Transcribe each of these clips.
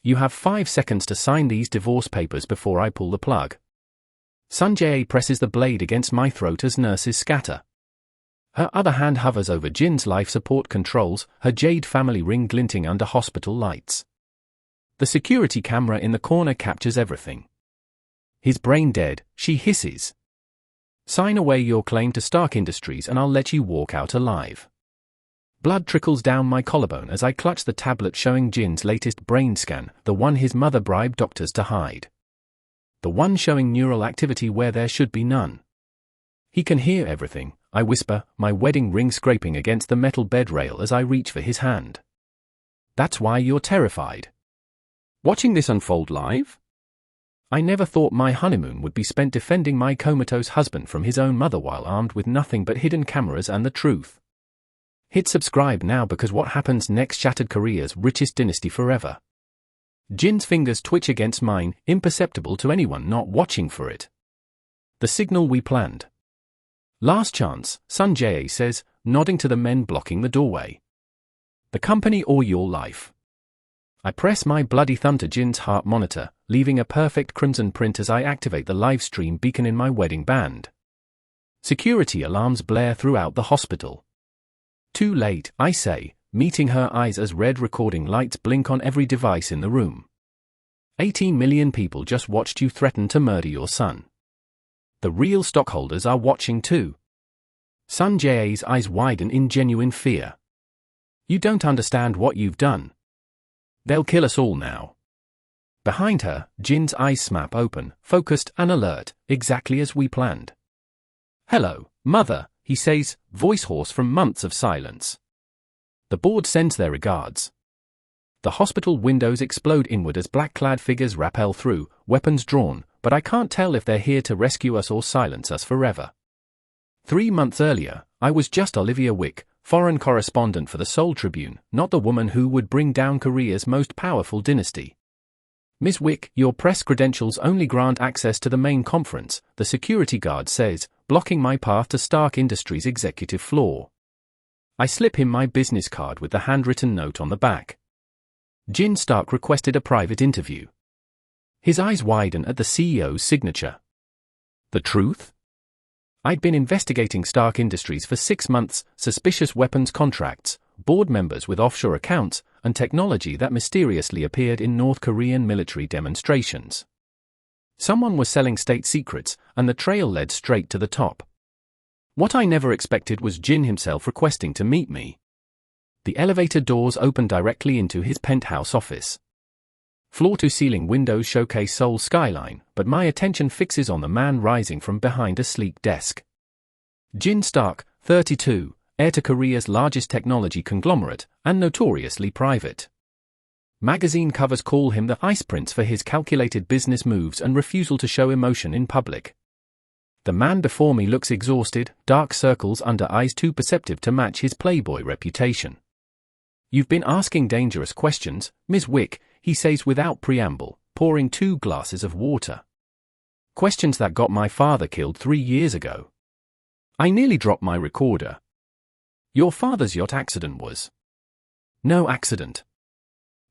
You have 5 seconds to sign these divorce papers before I pull the plug. Sanjay presses the blade against my throat as nurses scatter. Her other hand hovers over Jin's life support controls, her jade family ring glinting under hospital lights. The security camera in the corner captures everything. His brain dead, she hisses. Sign away your claim to Stark Industries and I'll let you walk out alive. Blood trickles down my collarbone as I clutch the tablet showing Jin's latest brain scan, the one his mother bribed doctors to hide. The one showing neural activity where there should be none. He can hear everything, I whisper, my wedding ring scraping against the metal bed rail as I reach for his hand. That's why you're terrified. Watching this unfold live? I never thought my honeymoon would be spent defending my comatose husband from his own mother while armed with nothing but hidden cameras and the truth. Hit subscribe now because what happens next shattered Korea's richest dynasty forever. Jin's fingers twitch against mine, imperceptible to anyone not watching for it. The signal we planned. Last chance, Sanjay says, nodding to the men blocking the doorway. The company or your life. I press my bloody thumb to Jin's heart monitor, leaving a perfect crimson print as I activate the live stream beacon in my wedding band. Security alarms blare throughout the hospital. Too late, I say, meeting her eyes as red recording lights blink on every device in the room. 18 million people just watched you threaten to murder your son. The real stockholders are watching too. Sanjay's eyes widen in genuine fear. You don't understand what you've done. They'll kill us all now. Behind her, Jin's eyes snap open, focused and alert, exactly as we planned. Hello, mother, he says, voice hoarse from months of silence. The board sends their regards. The hospital windows explode inward as black-clad figures rappel through, weapons drawn, but I can't tell if they're here to rescue us or silence us forever. 3 months earlier, I was just Olivia Wick, foreign correspondent for the Seoul Tribune, not the woman who would bring down Korea's most powerful dynasty. Ms. Wick, your press credentials only grant access to the main conference, the security guard says, blocking my path to Stark Industries' executive floor. I slip him my business card with the handwritten note on the back. Jin Stark requested a private interview. His eyes widen at the CEO's signature. The truth? I'd been investigating Stark Industries for 6 months, suspicious weapons contracts, board members with offshore accounts, and technology that mysteriously appeared in North Korean military demonstrations. Someone was selling state secrets, and the trail led straight to the top. What I never expected was Jin himself requesting to meet me. The elevator doors opened directly into his penthouse office. Floor-to-ceiling windows showcase Seoul's skyline, but my attention fixes on the man rising from behind a sleek desk. Jin Stark, 32, heir to Korea's largest technology conglomerate, and notoriously private. Magazine covers call him the Ice Prince for his calculated business moves and refusal to show emotion in public. The man before me looks exhausted, dark circles under eyes too perceptive to match his playboy reputation. You've been asking dangerous questions, Ms. Wick, he says without preamble, pouring 2 glasses of water. Questions that got my father killed 3 years ago. I nearly dropped my recorder. Your father's yacht accident was no accident.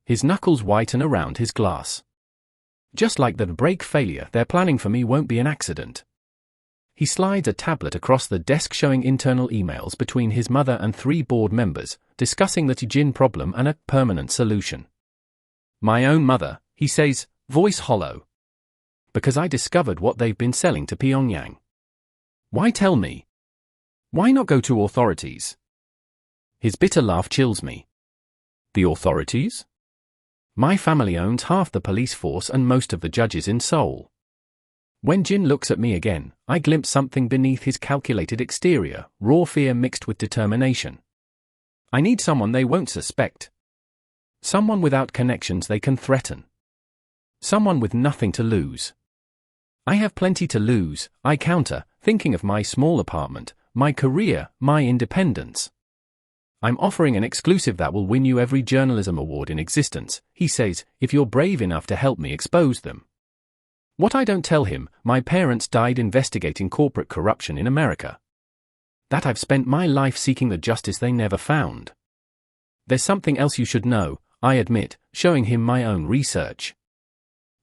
His knuckles whiten around his glass. Just like the brake failure they're planning for me won't be an accident. He slides a tablet across the desk showing internal emails between his mother and 3 board members, discussing the Jin problem and a permanent solution. My own mother, he says, voice hollow. Because I discovered what they've been selling to Pyongyang. Why tell me? Why not go to authorities? His bitter laugh chills me. The authorities? My family owns half the police force and most of the judges in Seoul. When Jin looks at me again, I glimpse something beneath his calculated exterior, raw fear mixed with determination. I need someone they won't suspect. Someone without connections they can threaten. Someone with nothing to lose. I have plenty to lose, I counter, thinking of my small apartment, my career, my independence. I'm offering an exclusive that will win you every journalism award in existence, he says, if you're brave enough to help me expose them. What I don't tell him, my parents died investigating corporate corruption in America. That I've spent my life seeking the justice they never found. There's something else you should know, I admit, showing him my own research.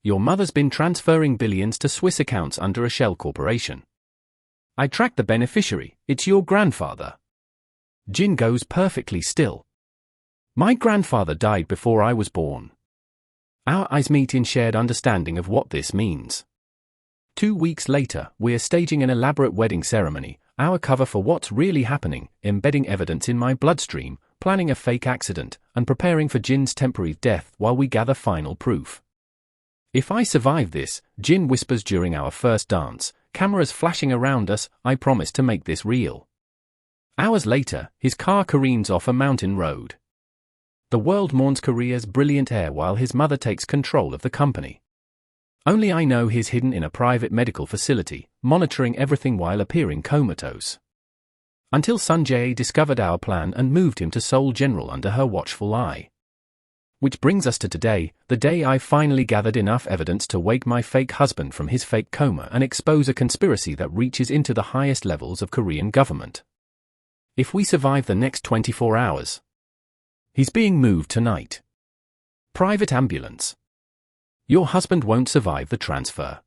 Your mother's been transferring billions to Swiss accounts under a shell corporation. I tracked the beneficiary, it's your grandfather. Jin goes perfectly still. My grandfather died before I was born. Our eyes meet in shared understanding of what this means. 2 weeks later, we're staging an elaborate wedding ceremony, our cover for What's Really Happening, embedding evidence in my bloodstream, planning a fake accident, and preparing for Jin's temporary death while we gather final proof. If I survive this, Jin whispers during our first dance, cameras flashing around us, I promise to make this real. Hours later, his car careens off a mountain road. The world mourns Korea's brilliant heir while his mother takes control of the company. Only I know he's hidden in a private medical facility, monitoring everything while appearing comatose. Until Sun Jae discovered our plan and moved him to Seoul General under her watchful eye. Which brings us to today, the day I finally gathered enough evidence to wake my fake husband from his fake coma and expose a conspiracy that reaches into the highest levels of Korean government. If we survive the next 24 hours. He's being moved tonight. Private ambulance. Your husband won't survive the transfer.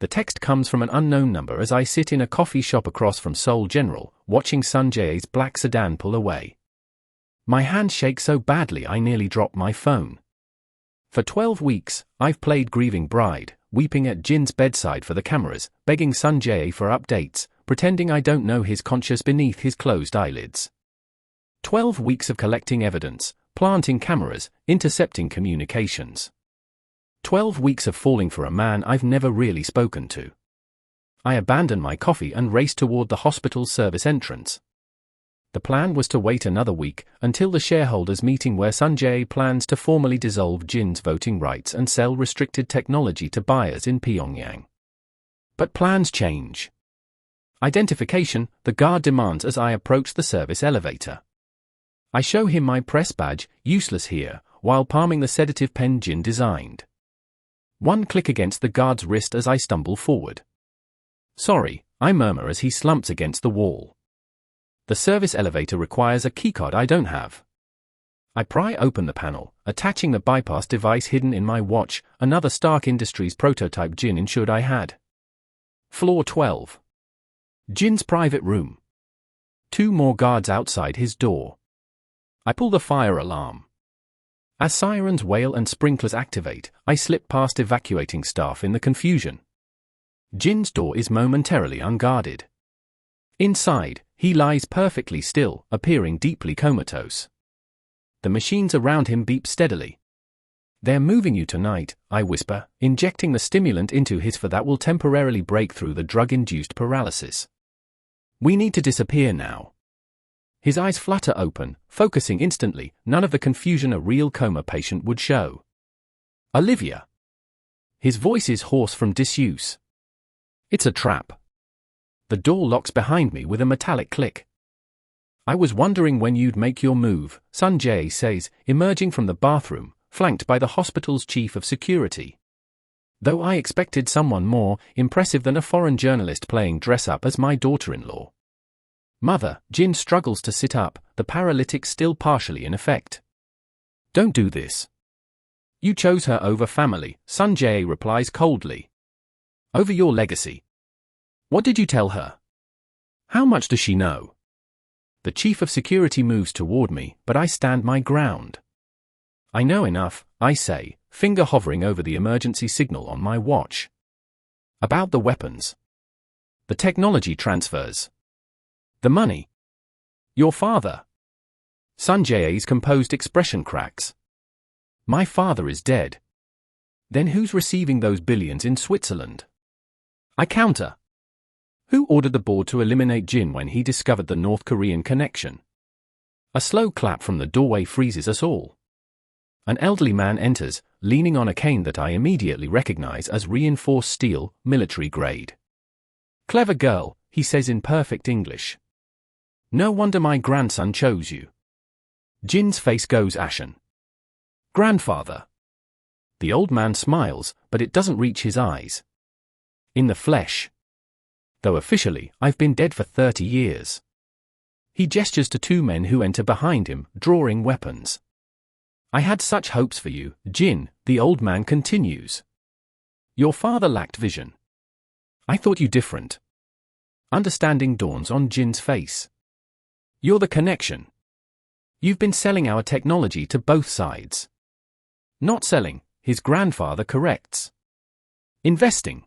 The text comes from an unknown number as I sit in a coffee shop across from Seoul General, watching Sun Jae's black sedan pull away. My hands shake so badly I nearly drop my phone. For 12 weeks, I've played grieving bride, weeping at Jin's bedside for the cameras, begging Sun Jae for updates, pretending I don't know his conscience beneath his closed eyelids. 12 weeks of collecting evidence, planting cameras, intercepting communications. 12 weeks of falling for a man I've never really spoken to. I abandon my coffee and race toward the hospital's service entrance. The plan was to wait another week, until the shareholders' meeting where Sun Jae plans to formally dissolve Jin's voting rights and sell restricted technology to buyers in Pyongyang. But plans change. Identification, the guard demands as I approach the service elevator. I show him my press badge, useless here, while palming the sedative pen Jin designed. One click against the guard's wrist as I stumble forward. Sorry, I murmur as he slumps against the wall. The service elevator requires a keycard I don't have. I pry open the panel, attaching the bypass device hidden in my watch, another Stark Industries prototype Jin ensured I had. Floor 12. Jin's private room. 2 more guards outside his door. I pull the fire alarm. As sirens wail and sprinklers activate, I slip past evacuating staff in the confusion. Jin's door is momentarily unguarded. Inside, he lies perfectly still, appearing deeply comatose. The machines around him beep steadily. They're moving you tonight, I whisper, injecting the stimulant into his for that will temporarily break through the drug-induced paralysis. We need to disappear now. His eyes flutter open, focusing instantly, none of the confusion a real coma patient would show. Olivia. His voice is hoarse from disuse. It's a trap. The door locks behind me with a metallic click. I was wondering when you'd make your move, Sun Jae says, emerging from the bathroom, flanked by the hospital's chief of security. Though I expected someone more impressive than a foreign journalist playing dress-up as my daughter-in-law. Mother, Jin struggles to sit up, the paralytic still partially in effect. Don't do this. You chose her over family, Sun Jae replies coldly. Over your legacy. What did you tell her? How much does she know? The chief of security moves toward me, but I stand my ground. I know enough, I say, finger hovering over the emergency signal on my watch. About the weapons. The technology transfers. The money. Your father. Sun Jae's composed expression cracks. My father is dead. Then who's receiving those billions in Switzerland? I counter. Who ordered the board to eliminate Jin when he discovered the North Korean connection? A slow clap from the doorway freezes us all. An elderly man enters, leaning on a cane that I immediately recognize as reinforced steel, military grade. Clever girl, he says in perfect English. No wonder my grandson chose you. Jin's face goes ashen. Grandfather. The old man smiles, but it doesn't reach his eyes. In the flesh. Though officially, I've been dead for 30 years. He gestures to 2 men who enter behind him, drawing weapons. I had such hopes for you, Jin, the old man continues. Your father lacked vision. I thought you different. Understanding dawns on Jin's face. You're the connection. You've been selling our technology to both sides. Not selling, his grandfather corrects. Investing.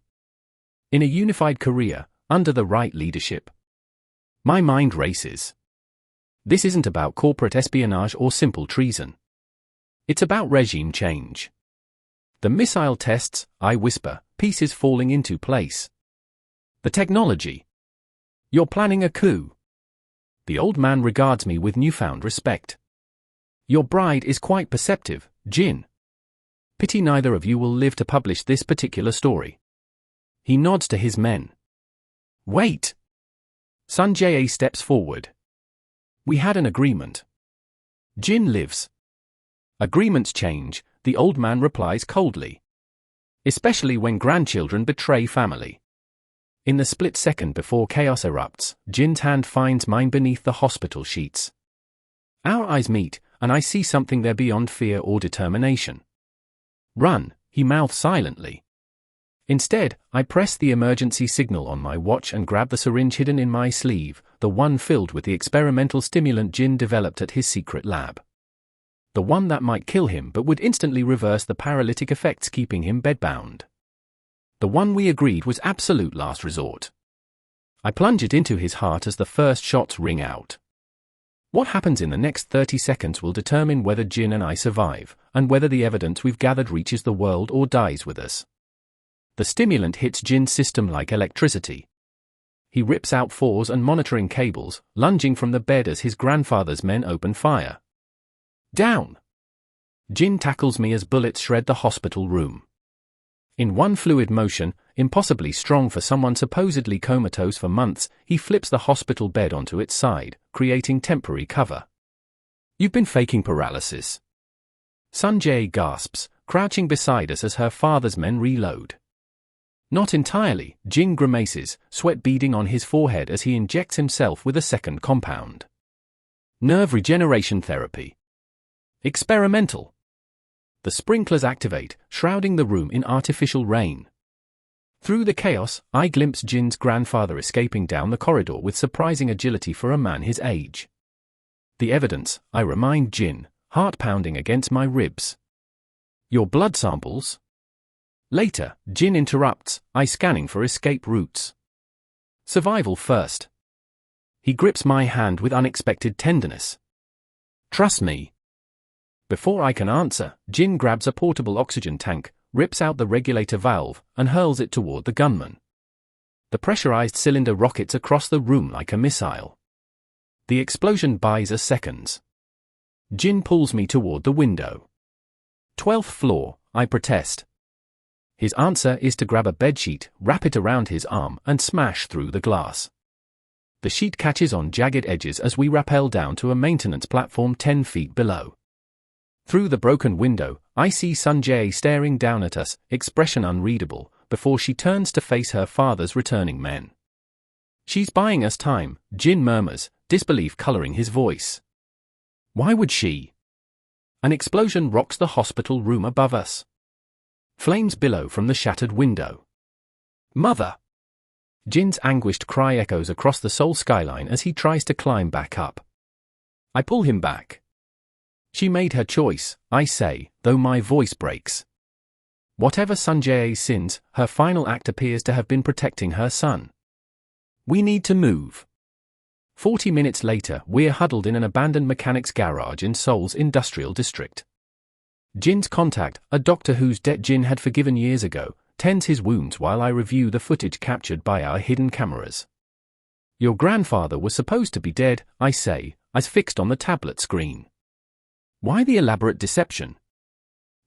In a unified Korea, under the right leadership. My mind races. This isn't about corporate espionage or simple treason. It's about regime change. The missile tests, I whisper, pieces falling into place. The technology. You're planning a coup. The old man regards me with newfound respect. Your bride is quite perceptive, Jin. Pity neither of you will live to publish this particular story. He nods to his men. Wait. Sun Jae steps forward. We had an agreement. Jin lives. Agreements change, the old man replies coldly. Especially when grandchildren betray family. In the split second before chaos erupts, Jin's hand finds mine beneath the hospital sheets. Our eyes meet, and I see something there beyond fear or determination. Run, he mouths silently. Instead, I press the emergency signal on my watch and grab the syringe hidden in my sleeve, the one filled with the experimental stimulant Jin developed at his secret lab. The one that might kill him but would instantly reverse the paralytic effects keeping him bedbound. The one we agreed was absolute last resort. I plunge it into his heart as the first shots ring out. What happens in the next 30 seconds will determine whether Jin and I survive, and whether the evidence we've gathered reaches the world or dies with us. The stimulant hits Jin's system like electricity. He rips out fours and monitoring cables, lunging from the bed as his grandfather's men open fire. Down! Jin tackles me as bullets shred the hospital room. In one fluid motion, impossibly strong for someone supposedly comatose for months, he flips the hospital bed onto its side, creating temporary cover. You've been faking paralysis. Sun Jae gasps, crouching beside us as her father's men reload. Not entirely, Jin grimaces, sweat beading on his forehead as he injects himself with a second compound. Nerve regeneration therapy. Experimental. The sprinklers activate, shrouding the room in artificial rain. Through the chaos, I glimpse Jin's grandfather escaping down the corridor with surprising agility for a man his age. The evidence, I remind Jin, heart pounding against my ribs. Your blood samples? Later, Jin interrupts, I scanning for escape routes. Survival first. He grips my hand with unexpected tenderness. Trust me. Before I can answer, Jin grabs a portable oxygen tank, rips out the regulator valve, and hurls it toward the gunman. The pressurized cylinder rockets across the room like a missile. The explosion buys us seconds. Jin pulls me toward the window. 12th floor, I protest. His answer is to grab a bedsheet, wrap it around his arm, and smash through the glass. The sheet catches on jagged edges as we rappel down to a maintenance platform 10 feet below. Through the broken window, I see Sun Jae staring down at us, expression unreadable, before she turns to face her father's returning men. She's buying us time, Jin murmurs, disbelief coloring his voice. Why would she? An explosion rocks the hospital room above us. Flames billow from the shattered window. Mother! Jin's anguished cry echoes across the Seoul skyline as he tries to climb back up. I pull him back. She made her choice, I say, though my voice breaks. Whatever Sun Jae's sins, her final act appears to have been protecting her son. We need to move. 40 minutes later, we're huddled in an abandoned mechanics garage in Seoul's industrial district. Jin's contact, a doctor whose debt Jin had forgiven years ago, tends his wounds while I review the footage captured by our hidden cameras. Your grandfather was supposed to be dead, I say, as fixed on the tablet screen. Why the elaborate deception?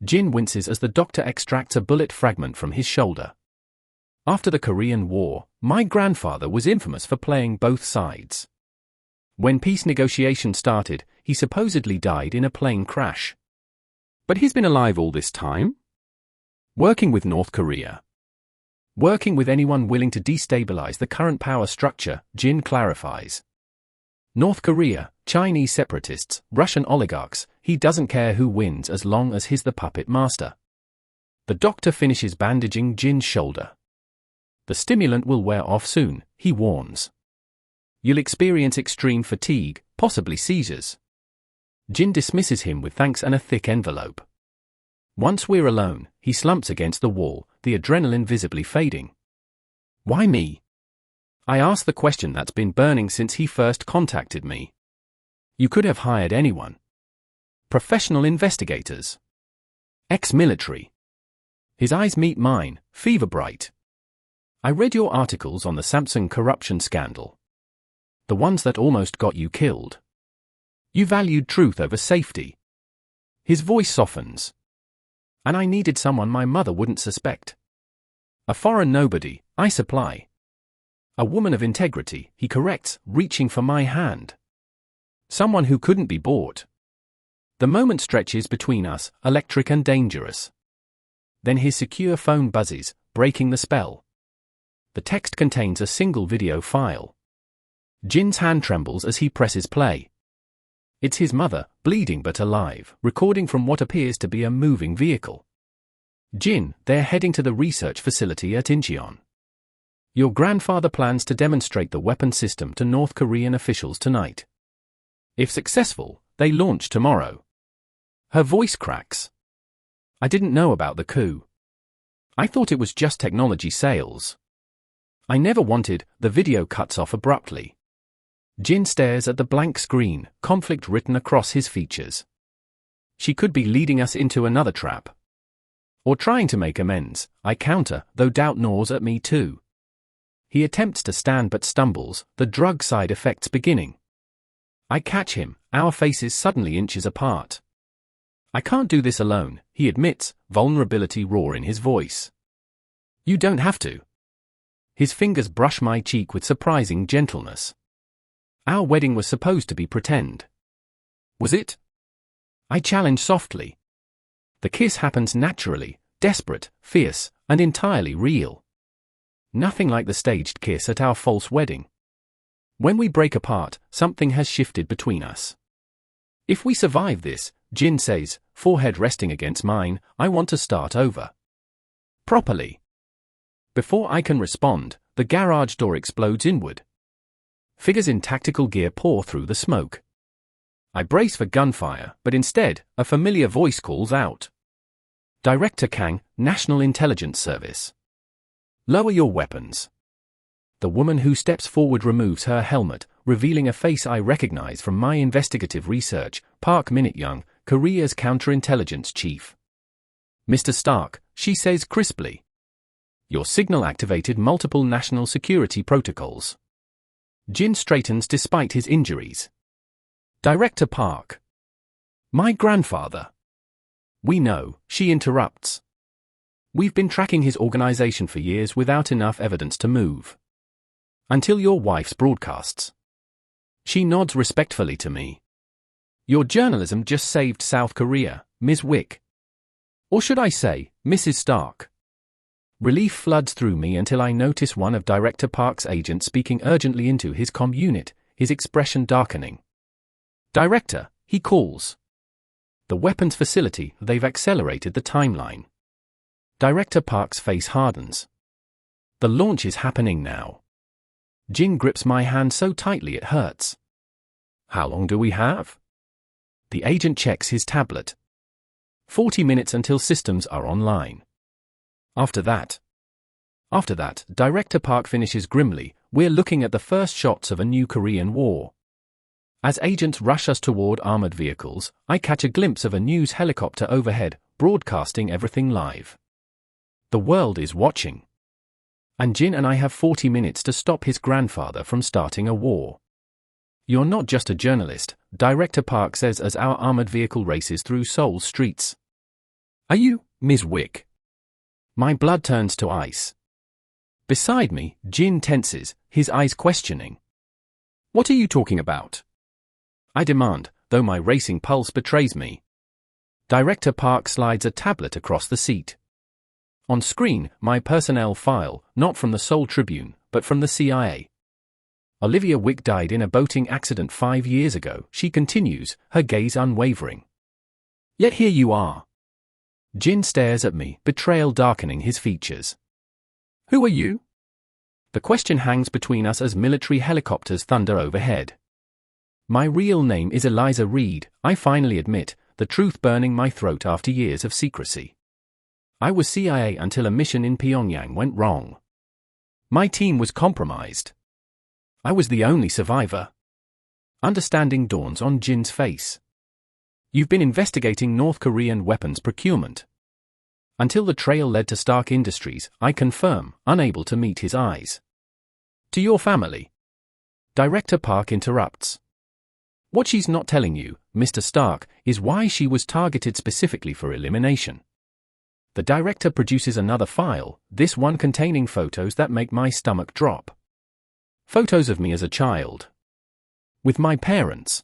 Jin winces as the doctor extracts a bullet fragment from his shoulder. After the Korean War, my grandfather was infamous for playing both sides. When peace negotiations started, he supposedly died in a plane crash. But he's been alive all this time? Working with North Korea. Working with anyone willing to destabilize the current power structure, Jin clarifies. North Korea, Chinese separatists, Russian oligarchs, he doesn't care who wins as long as he's the puppet master. The doctor finishes bandaging Jin's shoulder. The stimulant will wear off soon, he warns. You'll experience extreme fatigue, possibly seizures. Jin dismisses him with thanks and a thick envelope. Once we're alone, he slumps against the wall, the adrenaline visibly fading. Why me? I ask the question that's been burning since he first contacted me. You could have hired anyone. Professional investigators. Ex-military. His eyes meet mine, fever bright. I read your articles on the Samsung corruption scandal. The ones that almost got you killed. You valued truth over safety. His voice softens. And I needed someone my mother wouldn't suspect. A foreign nobody, I supply. A woman of integrity, he corrects, reaching for my hand. Someone who couldn't be bought. The moment stretches between us, electric and dangerous. Then his secure phone buzzes, breaking the spell. The text contains a single video file. Jin's hand trembles as he presses play. It's his mother, bleeding but alive, recording from what appears to be a moving vehicle. Jin, they're heading to the research facility at Incheon. Your grandfather plans to demonstrate the weapon system to North Korean officials tonight. If successful, they launch tomorrow. Her voice cracks. I didn't know about the coup. I thought it was just technology sales. I never wanted. The video cuts off abruptly. Jin stares at the blank screen, conflict written across his features. She could be leading us into another trap. Or trying to make amends, I counter, though doubt gnaws at me too. He attempts to stand but stumbles, the drug side effects beginning. I catch him, our faces suddenly inches apart. I can't do this alone, he admits, vulnerability raw in his voice. You don't have to. His fingers brush my cheek with surprising gentleness. Our wedding was supposed to be pretend. Was it? I challenge softly. The kiss happens naturally, desperate, fierce, and entirely real. Nothing like the staged kiss at our false wedding. When we break apart, something has shifted between us. If we survive this, Jin says, forehead resting against mine, I want to start over. Properly. Before I can respond, the garage door explodes inward. Figures in tactical gear pour through the smoke. I brace for gunfire, but instead, a familiar voice calls out. Director Kang, National Intelligence Service. Lower your weapons. The woman who steps forward removes her helmet, revealing a face I recognize from my investigative research, Park Min-young, Korea's counterintelligence chief. Mr. Stark, she says crisply. Your signal activated multiple national security protocols. Jin straightens despite his injuries. Director Park. My grandfather. We know, she interrupts. We've been tracking his organization for years without enough evidence to move. Until your wife's broadcasts. She nods respectfully to me. Your journalism just saved South Korea, Ms. Wick. Or should I say, Mrs. Stark. Relief floods through me until I notice one of Director Park's agents speaking urgently into his comm unit, his expression darkening. Director, he calls. The weapons facility, they've accelerated the timeline. Director Park's face hardens. The launch is happening now. Jin grips my hand so tightly it hurts. How long do we have? The agent checks his tablet. 40 minutes until systems are online. After that, Director Park finishes grimly, we're looking at the first shots of a new Korean war. As agents rush us toward armored vehicles, I catch a glimpse of a news helicopter overhead, broadcasting everything live. The world is watching. And Jin and I have 40 minutes to stop his grandfather from starting a war. You're not just a journalist, Director Park says as our armored vehicle races through Seoul's streets. Are you, Ms. Wick? My blood turns to ice. Beside me, Jin tenses, his eyes questioning. What are you talking about? I demand, though my racing pulse betrays me. Director Park slides a tablet across the seat. On screen, my personnel file, not from the Seoul Tribune, but from the CIA. Olivia Wick died in a boating accident 5 years ago, she continues, her gaze unwavering. Yet here you are. Jin stares at me, betrayal darkening his features. Who are you? The question hangs between us as military helicopters thunder overhead. My real name is Eliza Reed, I finally admit, the truth burning my throat after years of secrecy. I was CIA until a mission in Pyongyang went wrong. My team was compromised. I was the only survivor. Understanding dawns on Jin's face. You've been investigating North Korean weapons procurement. Until the trail led to Stark Industries, I confirm, unable to meet his eyes. To your family. Director Park interrupts. What she's not telling you, Mr. Stark, is why she was targeted specifically for elimination. The director produces another file, this one containing photos that make my stomach drop. Photos of me as a child. With my parents.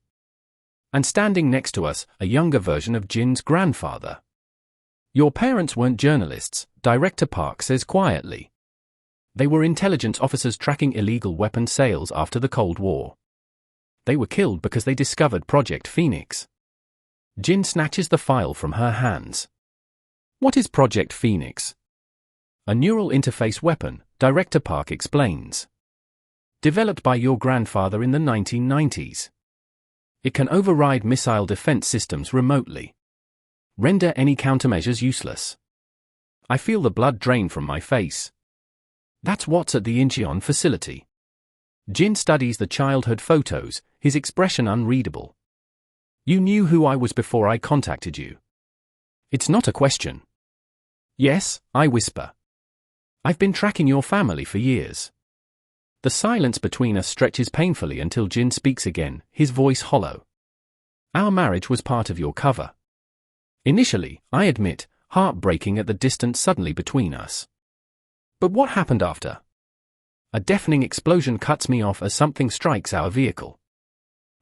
And standing next to us, a younger version of Jin's grandfather. Your parents weren't journalists, Director Park says quietly. They were intelligence officers tracking illegal weapon sales after the Cold War. They were killed because they discovered Project Phoenix. Jin snatches the file from her hands. What is Project Phoenix? A neural interface weapon, Director Park explains. Developed by your grandfather in the 1990s. It can override missile defense systems remotely. Render any countermeasures useless. I feel the blood drain from my face. That's what's at the Incheon facility. Jin studies the childhood photos, his expression unreadable. You knew who I was before I contacted you. It's not a question. Yes, I whisper. I've been tracking your family for years. The silence between us stretches painfully until Jin speaks again, his voice hollow. Our marriage was part of your cover. Initially, I admit, heartbreaking at the distance suddenly between us. But what happened after? A deafening explosion cuts me off as something strikes our vehicle.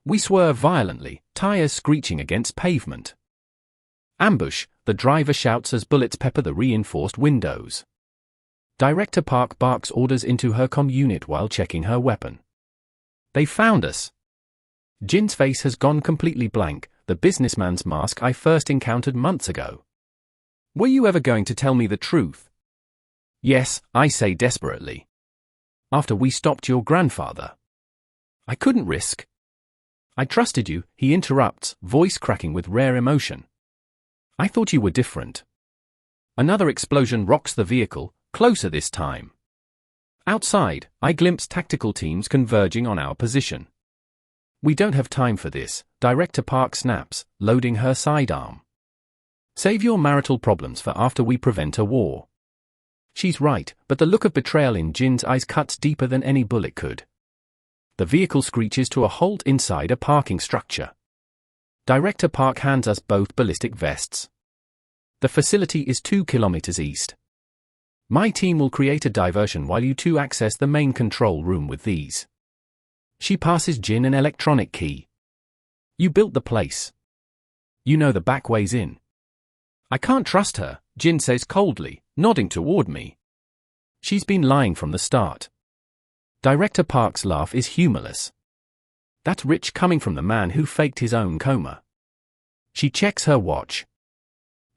We swerve violently, tires screeching against pavement. Ambush, the driver shouts as bullets pepper the reinforced windows. Director Park barks orders into her comm unit while checking her weapon. They found us. Jin's face has gone completely blank, the businessman's mask I first encountered months ago. Were you ever going to tell me the truth? Yes, I say desperately. After we stopped your grandfather. I couldn't risk. I trusted you, he interrupts, voice cracking with rare emotion. I thought you were different. Another explosion rocks the vehicle, closer this time. Outside, I glimpse tactical teams converging on our position. We don't have time for this, Director Park snaps, loading her sidearm. Save your marital problems for after we prevent a war. She's right, but the look of betrayal in Jin's eyes cuts deeper than any bullet could. The vehicle screeches to a halt inside a parking structure. Director Park hands us both ballistic vests. The facility is 2 kilometers east. My team will create a diversion while you two access the main control room with these. She passes Jin an electronic key. You built the place. You know the back ways in. I can't trust her, Jin says coldly, nodding toward me. She's been lying from the start. Director Park's laugh is humorless. That's rich coming from the man who faked his own coma. She checks her watch.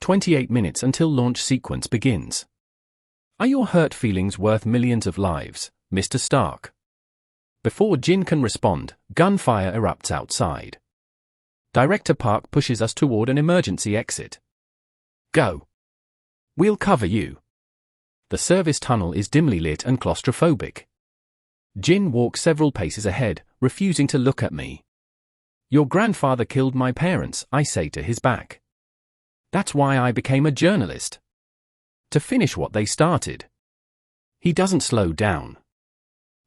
28 minutes until launch sequence begins. Are your hurt feelings worth millions of lives, Mr. Stark? Before Jin can respond, gunfire erupts outside. Director Park pushes us toward an emergency exit. Go. We'll cover you. The service tunnel is dimly lit and claustrophobic. Jin walks several paces ahead, refusing to look at me. Your grandfather killed my parents, I say to his back. That's why I became a journalist. To finish what they started. He doesn't slow down.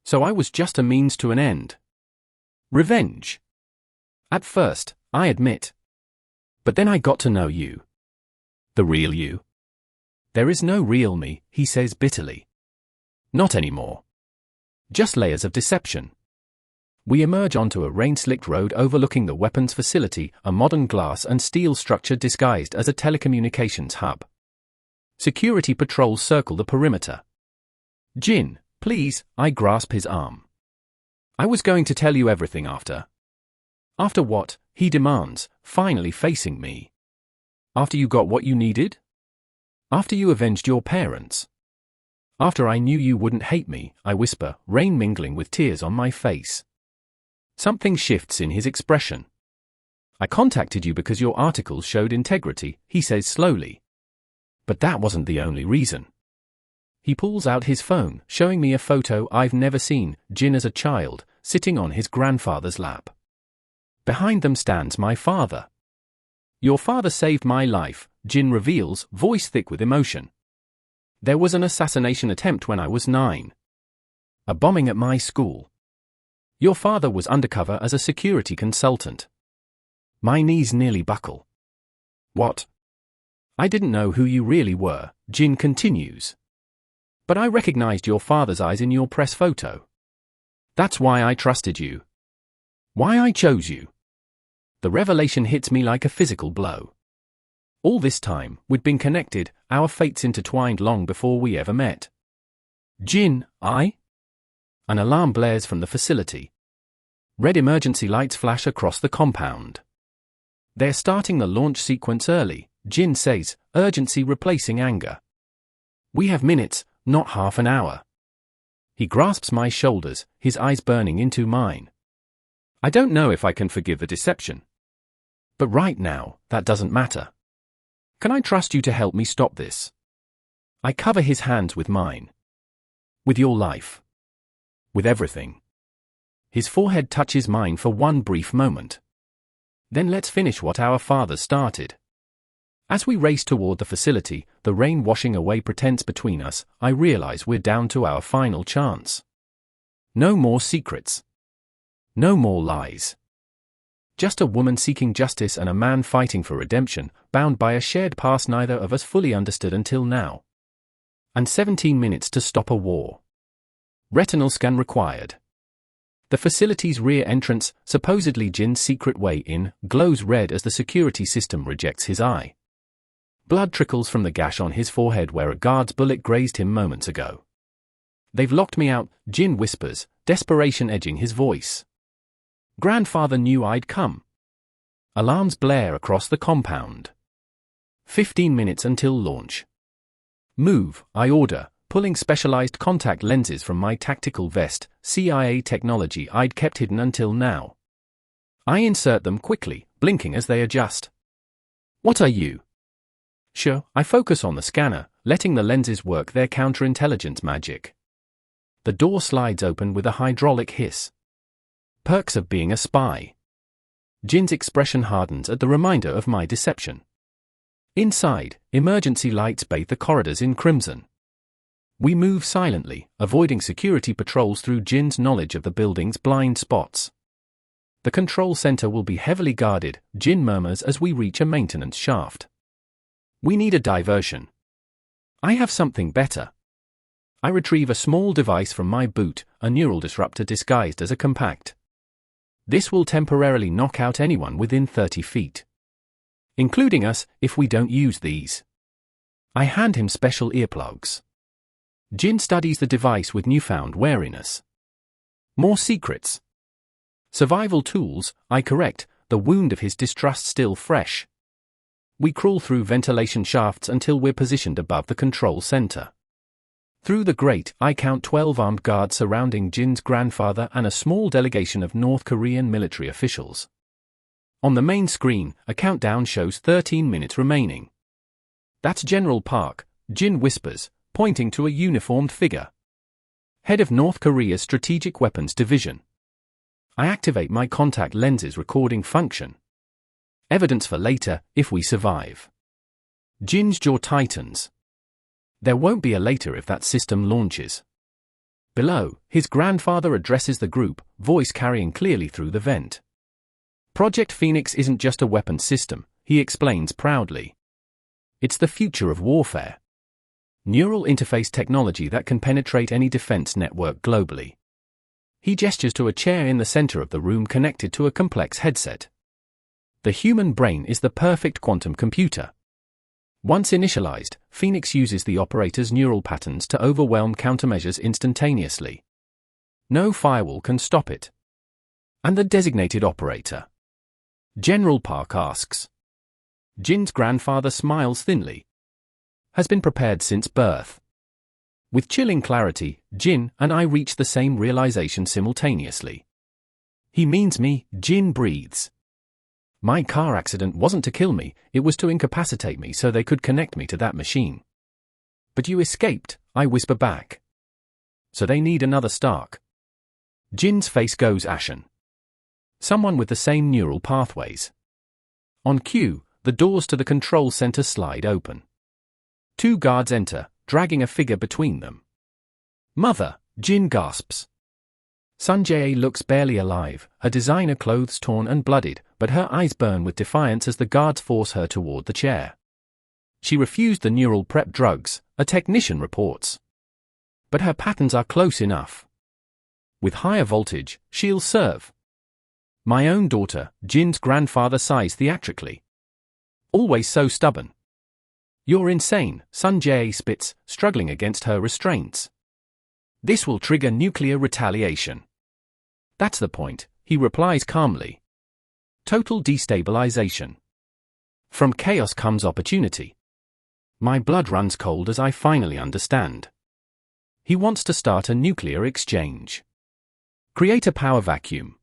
So I was just a means to an end. Revenge. At first, I admit. But then I got to know you. The real you. There is no real me, he says bitterly. Not anymore. Just layers of deception. We emerge onto a rain-slicked road overlooking the weapons facility, a modern glass and steel structure disguised as a telecommunications hub. Security patrols circle the perimeter. Jin, please, I grasp his arm. I was going to tell you everything after. After what? He demands, finally facing me. After you got what you needed? After you avenged your parents? After I knew you wouldn't hate me, I whisper, rain mingling with tears on my face. Something shifts in his expression. I contacted you because your articles showed integrity, he says slowly. But that wasn't the only reason. He pulls out his phone, showing me a photo I've never seen, Jin as a child, sitting on his grandfather's lap. Behind them stands my father. Your father saved my life, Jin reveals, voice thick with emotion. There was an assassination attempt when I was 9. A bombing at my school. Your father was undercover as a security consultant. My knees nearly buckle. What? I didn't know who you really were, Jin continues. But I recognized your father's eyes in your press photo. That's why I trusted you. Why I chose you. The revelation hits me like a physical blow. All this time, we'd been connected, our fates intertwined long before we ever met. Jin, I? An alarm blares from the facility. Red emergency lights flash across the compound. They're starting the launch sequence early, Jin says, urgency replacing anger. We have minutes, not half an hour. He grasps my shoulders, his eyes burning into mine. I don't know if I can forgive the deception. But right now, that doesn't matter. Can I trust you to help me stop this? I cover his hands with mine. With your life. With everything. His forehead touches mine for one brief moment. Then let's finish what our fathers started. As we race toward the facility, the rain washing away pretense between us, I realize we're down to our final chance. No more secrets. No more lies. Just a woman seeking justice and a man fighting for redemption, bound by a shared past neither of us fully understood until now. And 17 minutes to stop a war. Retinal scan required. The facility's rear entrance, supposedly Jin's secret way in, glows red as the security system rejects his eye. Blood trickles from the gash on his forehead where a guard's bullet grazed him moments ago. They've locked me out, Jin whispers, desperation edging his voice. Grandfather knew I'd come. Alarms blare across the compound. 15 minutes until launch. Move, I order, pulling specialized contact lenses from my tactical vest, CIA technology I'd kept hidden until now. I insert them quickly, blinking as they adjust. What are you? Sure, I focus on the scanner, letting the lenses work their counterintelligence magic. The door slides open with a hydraulic hiss. Perks of being a spy. Jin's expression hardens at the reminder of my deception. Inside, emergency lights bathe the corridors in crimson. We move silently, avoiding security patrols through Jin's knowledge of the building's blind spots. The control center will be heavily guarded, Jin murmurs as we reach a maintenance shaft. We need a diversion. I have something better. I retrieve a small device from my boot, a neural disruptor disguised as a compact. This will temporarily knock out anyone within 30 feet. Including us, if we don't use these. I hand him special earplugs. Jin studies the device with newfound wariness. More secrets. Survival tools, I correct, the wound of his distrust still fresh. We crawl through ventilation shafts until we're positioned above the control center. Through the grate, I count 12 armed guards surrounding Jin's grandfather and a small delegation of North Korean military officials. On the main screen, a countdown shows 13 minutes remaining. That's General Park, Jin whispers, pointing to a uniformed figure. Head of North Korea's Strategic Weapons Division. I activate my contact lenses recording function. Evidence for later, if we survive. Jin's jaw tightens. There won't be a later if that system launches. Below, his grandfather addresses the group, voice carrying clearly through the vent. Project Phoenix isn't just a weapons system, he explains proudly. It's the future of warfare. Neural interface technology that can penetrate any defense network globally. He gestures to a chair in the center of the room connected to a complex headset. The human brain is the perfect quantum computer. Once initialized, Phoenix uses the operator's neural patterns to overwhelm countermeasures instantaneously. No firewall can stop it. And the designated operator? General Park asks. Jin's grandfather smiles thinly. Has been prepared since birth. With chilling clarity, Jin and I reach the same realization simultaneously. He means me, Jin breathes. My car accident wasn't to kill me, it was to incapacitate me so they could connect me to that machine. But you escaped, I whisper back. So they need another Stark. Jin's face goes ashen. Someone with the same neural pathways. On cue, the doors to the control center slide open. 2 guards enter, dragging a figure between them. Mother, Jin gasps. Sanjay looks barely alive, her designer clothes torn and bloodied, but her eyes burn with defiance as the guards force her toward the chair. She refused the neural prep drugs, a technician reports. But her patterns are close enough. With higher voltage, she'll serve. My own daughter, Jin's grandfather sighs theatrically. Always so stubborn. You're insane, Sanjay spits, struggling against her restraints. This will trigger nuclear retaliation. That's the point, he replies calmly. Total destabilization. From chaos comes opportunity. My blood runs cold as I finally understand. He wants to start a nuclear exchange. Create a power vacuum.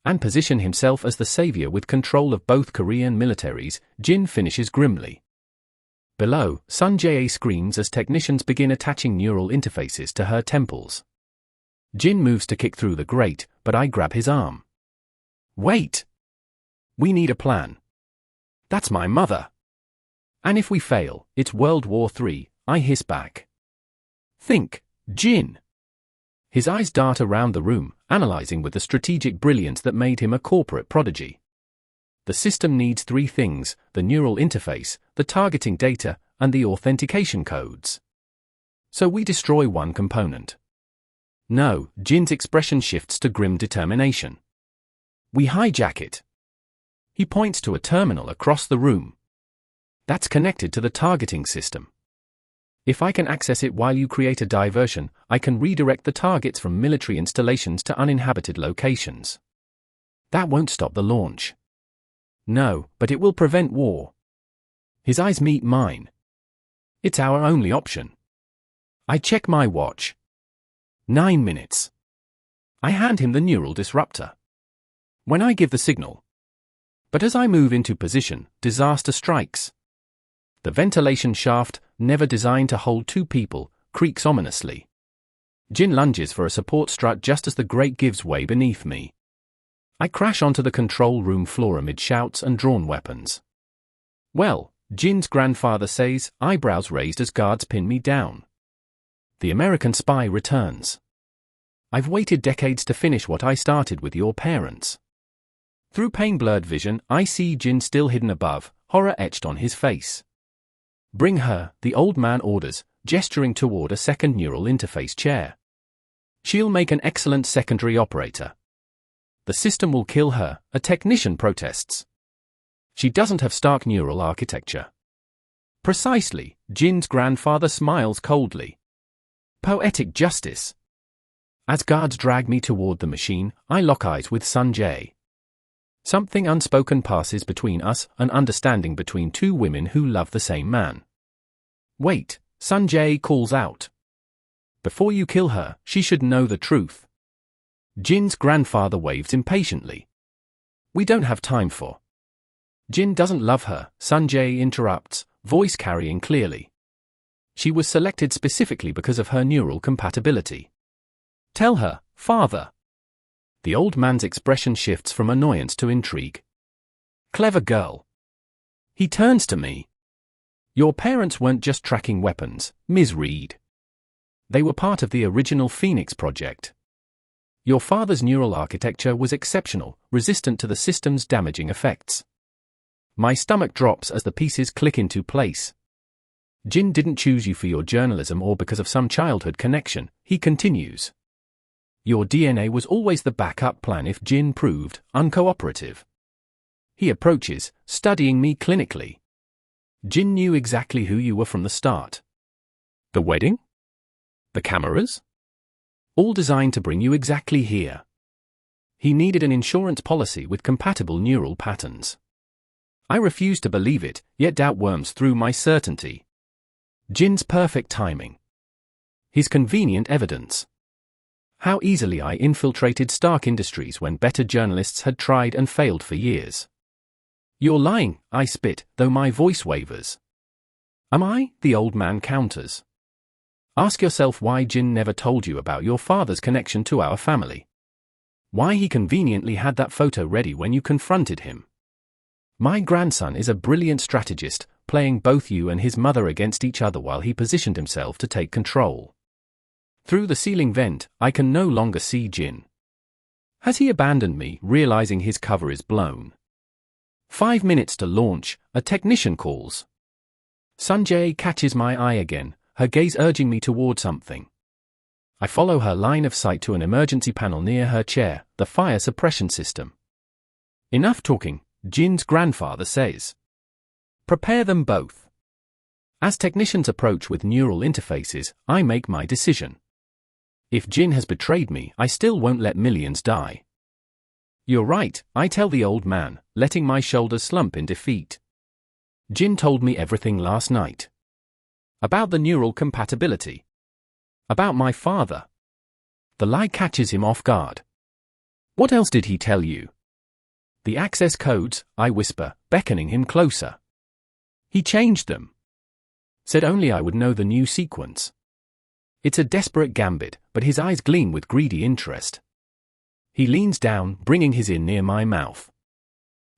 And position himself as the savior with control of both Korean militaries, Jin finishes grimly. Below, Sanjay screams as technicians begin attaching neural interfaces to her temples. Jin moves to kick through the grate, but I grab his arm. Wait! We need a plan. That's my mother. And if we fail, it's World War III, I hiss back. Think, Jin. His eyes dart around the room, analyzing with the strategic brilliance that made him a corporate prodigy. The system needs 3 things, the neural interface, the targeting data, and the authentication codes. So we destroy one component. No, Jin's expression shifts to grim determination. We hijack it. He points to a terminal across the room. That's connected to the targeting system. If I can access it while you create a diversion, I can redirect the targets from military installations to uninhabited locations. That won't stop the launch. No, but it will prevent war. His eyes meet mine. It's our only option. I check my watch. 9 minutes. I hand him the neural disruptor. When I give the signal. But as I move into position, disaster strikes. The ventilation shaft, never designed to hold 2 people, creaks ominously. Jin lunges for a support strut just as the grate gives way beneath me. I crash onto the control room floor amid shouts and drawn weapons. Well, Jin's grandfather says, eyebrows raised as guards pin me down. The American spy returns. I've waited decades to finish what I started with your parents. Through pain-blurred vision, I see Jin still hidden above, horror etched on his face. Bring her, the old man orders, gesturing toward a second neural interface chair. She'll make an excellent secondary operator. The system will kill her, a technician protests. She doesn't have Stark neural architecture. Precisely, Jin's grandfather smiles coldly. Poetic justice. As guards drag me toward the machine, I lock eyes with Sanjay. Something unspoken passes between us, an understanding between 2 women who love the same man. Wait, Sanjay calls out. Before you kill her, she should know the truth. Jin's grandfather waves impatiently. We don't have time for. Jin doesn't love her, Sanjay interrupts, voice carrying clearly. She was selected specifically because of her neural compatibility. Tell her, father. The old man's expression shifts from annoyance to intrigue. Clever girl. He turns to me. Your parents weren't just tracking weapons, Ms. Reed. They were part of the original Phoenix project. Your father's neural architecture was exceptional, resistant to the system's damaging effects. My stomach drops as the pieces click into place. Jin didn't choose you for your journalism or because of some childhood connection, he continues. Your DNA was always the backup plan if Jin proved uncooperative. He approaches, studying me clinically. Jin knew exactly who you were from the start. The wedding? The cameras? All designed to bring you exactly here. He needed an insurance policy with compatible neural patterns. I refuse to believe it, yet doubt worms through my certainty. Jin's perfect timing. His convenient evidence. How easily I infiltrated Stark Industries when better journalists had tried and failed for years. You're lying, I spit, though my voice wavers. Am I? The old man counters. Ask yourself why Jin never told you about your father's connection to our family. Why he conveniently had that photo ready when you confronted him. My grandson is a brilliant strategist, playing both you and his mother against each other while he positioned himself to take control. Through the ceiling vent, I can no longer see Jin. Has he abandoned me, realizing his cover is blown? 5 minutes to launch, a technician calls. Sanjay catches my eye again, her gaze urging me toward something. I follow her line of sight to an emergency panel near her chair, the fire suppression system. Enough talking, Jin's grandfather says. Prepare them both. As technicians approach with neural interfaces, I make my decision. If Jin has betrayed me, I still won't let millions die. You're right, I tell the old man, letting my shoulders slump in defeat. Jin told me everything last night. About the neural compatibility. About my father. The lie catches him off guard. What else did he tell you? The access codes, I whisper, beckoning him closer. He changed them. Said only I would know the new sequence. It's a desperate gambit, but his eyes gleam with greedy interest. He leans down, bringing his ear near my mouth.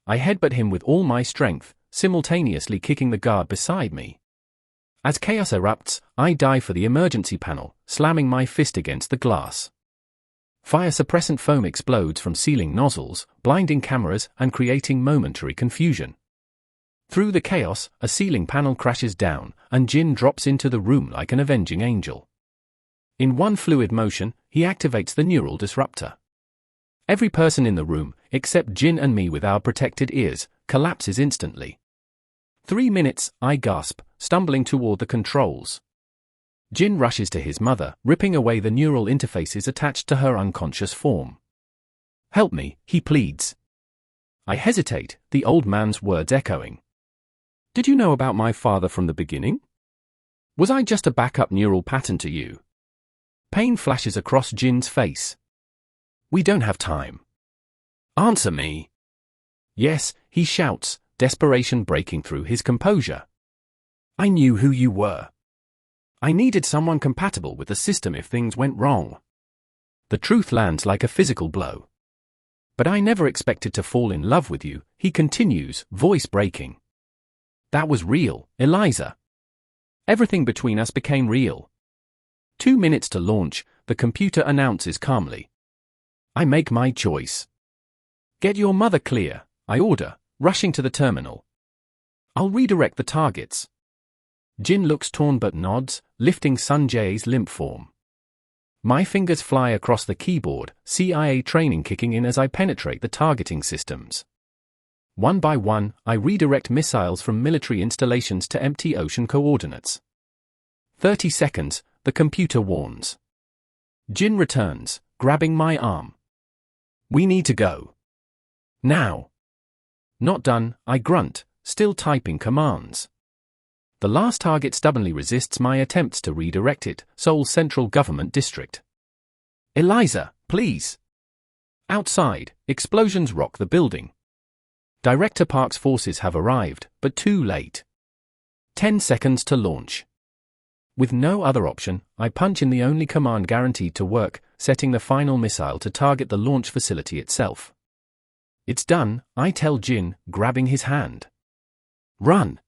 I headbutt him with all my strength, simultaneously kicking the guard beside me. As chaos erupts, I dive for the emergency panel, slamming my fist against the glass. Fire suppressant foam explodes from ceiling nozzles, blinding cameras and creating momentary confusion. Through the chaos, a ceiling panel crashes down, and Jin drops into the room like an avenging angel. In one fluid motion, he activates the neural disruptor. Every person in the room, except Jin and me with our protected ears, collapses instantly. 3 minutes, I gasp, stumbling toward the controls. Jin rushes to his mother, ripping away the neural interfaces attached to her unconscious form. Help me, he pleads. I hesitate, the old man's words echoing. Did you know about my father from the beginning? Was I just a backup neural pattern to you? Pain flashes across Jin's face. We don't have time. Answer me. Yes, he shouts, desperation breaking through his composure. I knew who you were. I needed someone compatible with the system if things went wrong. The truth lands like a physical blow. But I never expected to fall in love with you, he continues, voice breaking. That was real, Eliza. Everything between us became real. 2 minutes to launch, the computer announces calmly. I make my choice. Get your mother clear, I order, rushing to the terminal. I'll redirect the targets. Jin looks torn but nods, lifting Sanjay's limp form. My fingers fly across the keyboard, CIA training kicking in as I penetrate the targeting systems. One by one, I redirect missiles from military installations to empty ocean coordinates. 30 seconds, the computer warns. Jin returns, grabbing my arm. We need to go. Now. Not done, I grunt, still typing commands. The last target stubbornly resists my attempts to redirect it, Seoul Central Government District. Eliza, please. Outside, explosions rock the building. Director Park's forces have arrived, but too late. 10 seconds to launch. With no other option, I punch in the only command guaranteed to work, setting the final missile to target the launch facility itself. It's done, I tell Jin, grabbing his hand. Run!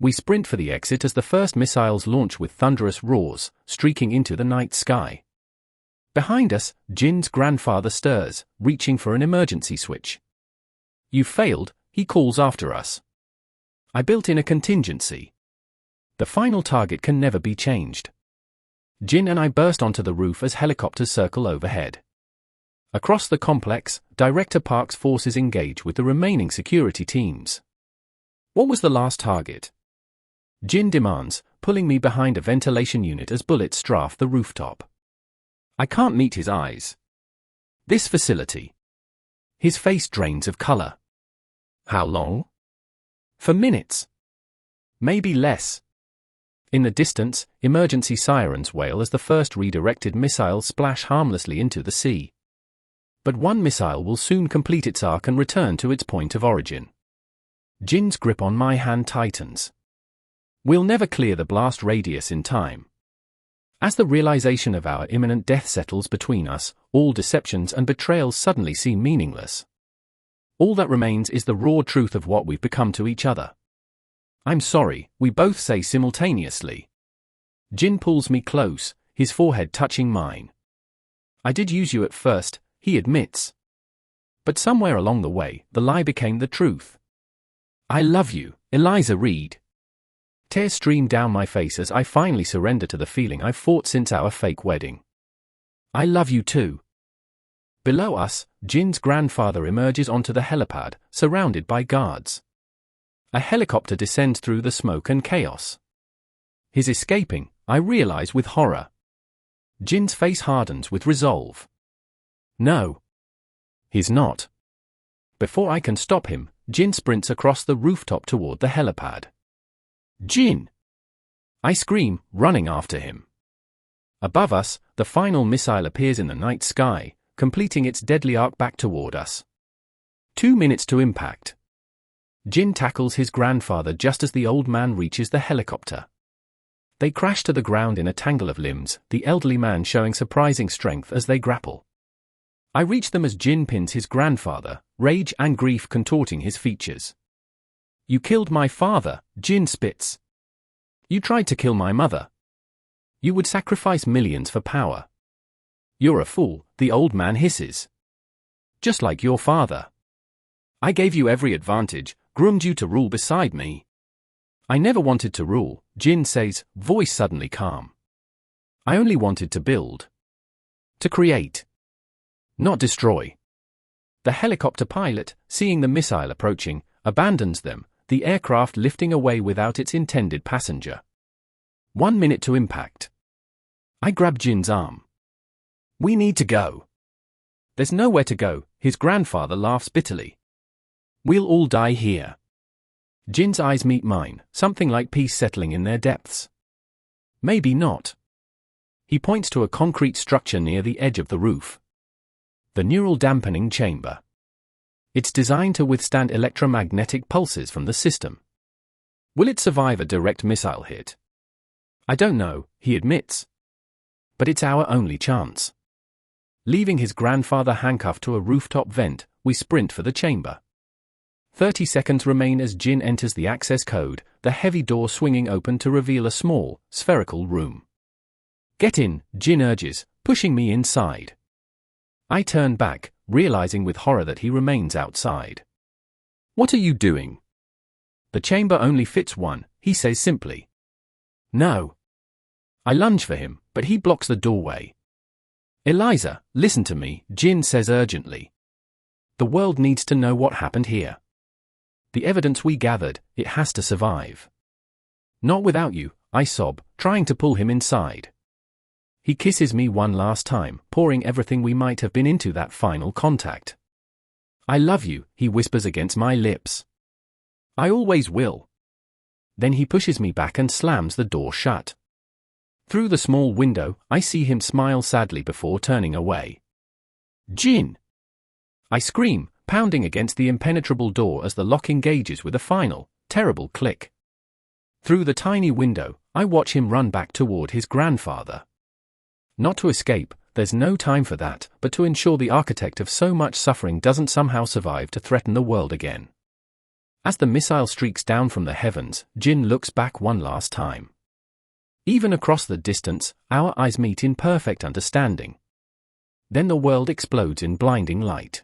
We sprint for the exit as the first missiles launch with thunderous roars, streaking into the night sky. Behind us, Jin's grandfather stirs, reaching for an emergency switch. You failed, he calls after us. I built in a contingency. The final target can never be changed. Jin and I burst onto the roof as helicopters circle overhead. Across the complex, Director Park's forces engage with the remaining security teams. What was the last target? Jin demands, pulling me behind a ventilation unit as bullets strafe the rooftop. I can't meet his eyes. This facility. His face drains of color. How long? For minutes. Maybe less. In the distance, emergency sirens wail as the first redirected missiles splash harmlessly into the sea. But one missile will soon complete its arc and return to its point of origin. Jin's grip on my hand tightens. We'll never clear the blast radius in time. As the realization of our imminent death settles between us, all deceptions and betrayals suddenly seem meaningless. All that remains is the raw truth of what we've become to each other. I'm sorry, we both say simultaneously. Jin pulls me close, his forehead touching mine. I did use you at first, he admits. But somewhere along the way, the lie became the truth. I love you, Eliza Reed. Tears stream down my face as I finally surrender to the feeling I've fought since our fake wedding. I love you too. Below us, Jin's grandfather emerges onto the helipad, surrounded by guards. A helicopter descends through the smoke and chaos. He's escaping, I realize with horror. Jin's face hardens with resolve. No. He's not. Before I can stop him, Jin sprints across the rooftop toward the helipad. Jin! I scream, running after him. Above us, the final missile appears in the night sky, completing its deadly arc back toward us. 2 minutes to impact. Jin tackles his grandfather just as the old man reaches the helicopter. They crash to the ground in a tangle of limbs, the elderly man showing surprising strength as they grapple. I reach them as Jin pins his grandfather, rage and grief contorting his features. You killed my father, Jin spits. You tried to kill my mother. You would sacrifice millions for power. You're a fool, the old man hisses. Just like your father. I gave you every advantage, groomed you to rule beside me. I never wanted to rule, Jin says, voice suddenly calm. I only wanted to build. To create. Not destroy. The helicopter pilot, seeing the missile approaching, abandons them, the aircraft lifting away without its intended passenger. 1 minute to impact. I grab Jin's arm. We need to go. There's nowhere to go, his grandfather laughs bitterly. We'll all die here. Jin's eyes meet mine, something like peace settling in their depths. Maybe not. He points to a concrete structure near the edge of the roof. The neural dampening chamber. It's designed to withstand electromagnetic pulses from the system. Will it survive a direct missile hit? I don't know, he admits. But it's our only chance. Leaving his grandfather handcuffed to a rooftop vent, we sprint for the chamber. 30 seconds remain as Jin enters the access code, the heavy door swinging open to reveal a small, spherical room. Get in, Jin urges, pushing me inside. I turn back, realizing with horror that he remains outside. What are you doing? The chamber only fits one, he says simply. No. I lunge for him, but he blocks the doorway. Eliza, listen to me, Jin says urgently. The world needs to know what happened here. The evidence we gathered, it has to survive. Not without you, I sob, trying to pull him inside. He kisses me one last time, pouring everything we might have been into that final contact. I love you, he whispers against my lips. I always will. Then he pushes me back and slams the door shut. Through the small window, I see him smile sadly before turning away. Jin! I scream, pounding against the impenetrable door as the lock engages with a final, terrible click. Through the tiny window, I watch him run back toward his grandfather. Not to escape, there's no time for that, but to ensure the architect of so much suffering doesn't somehow survive to threaten the world again. As the missile streaks down from the heavens, Jin looks back one last time. Even across the distance, our eyes meet in perfect understanding. Then the world explodes in blinding light.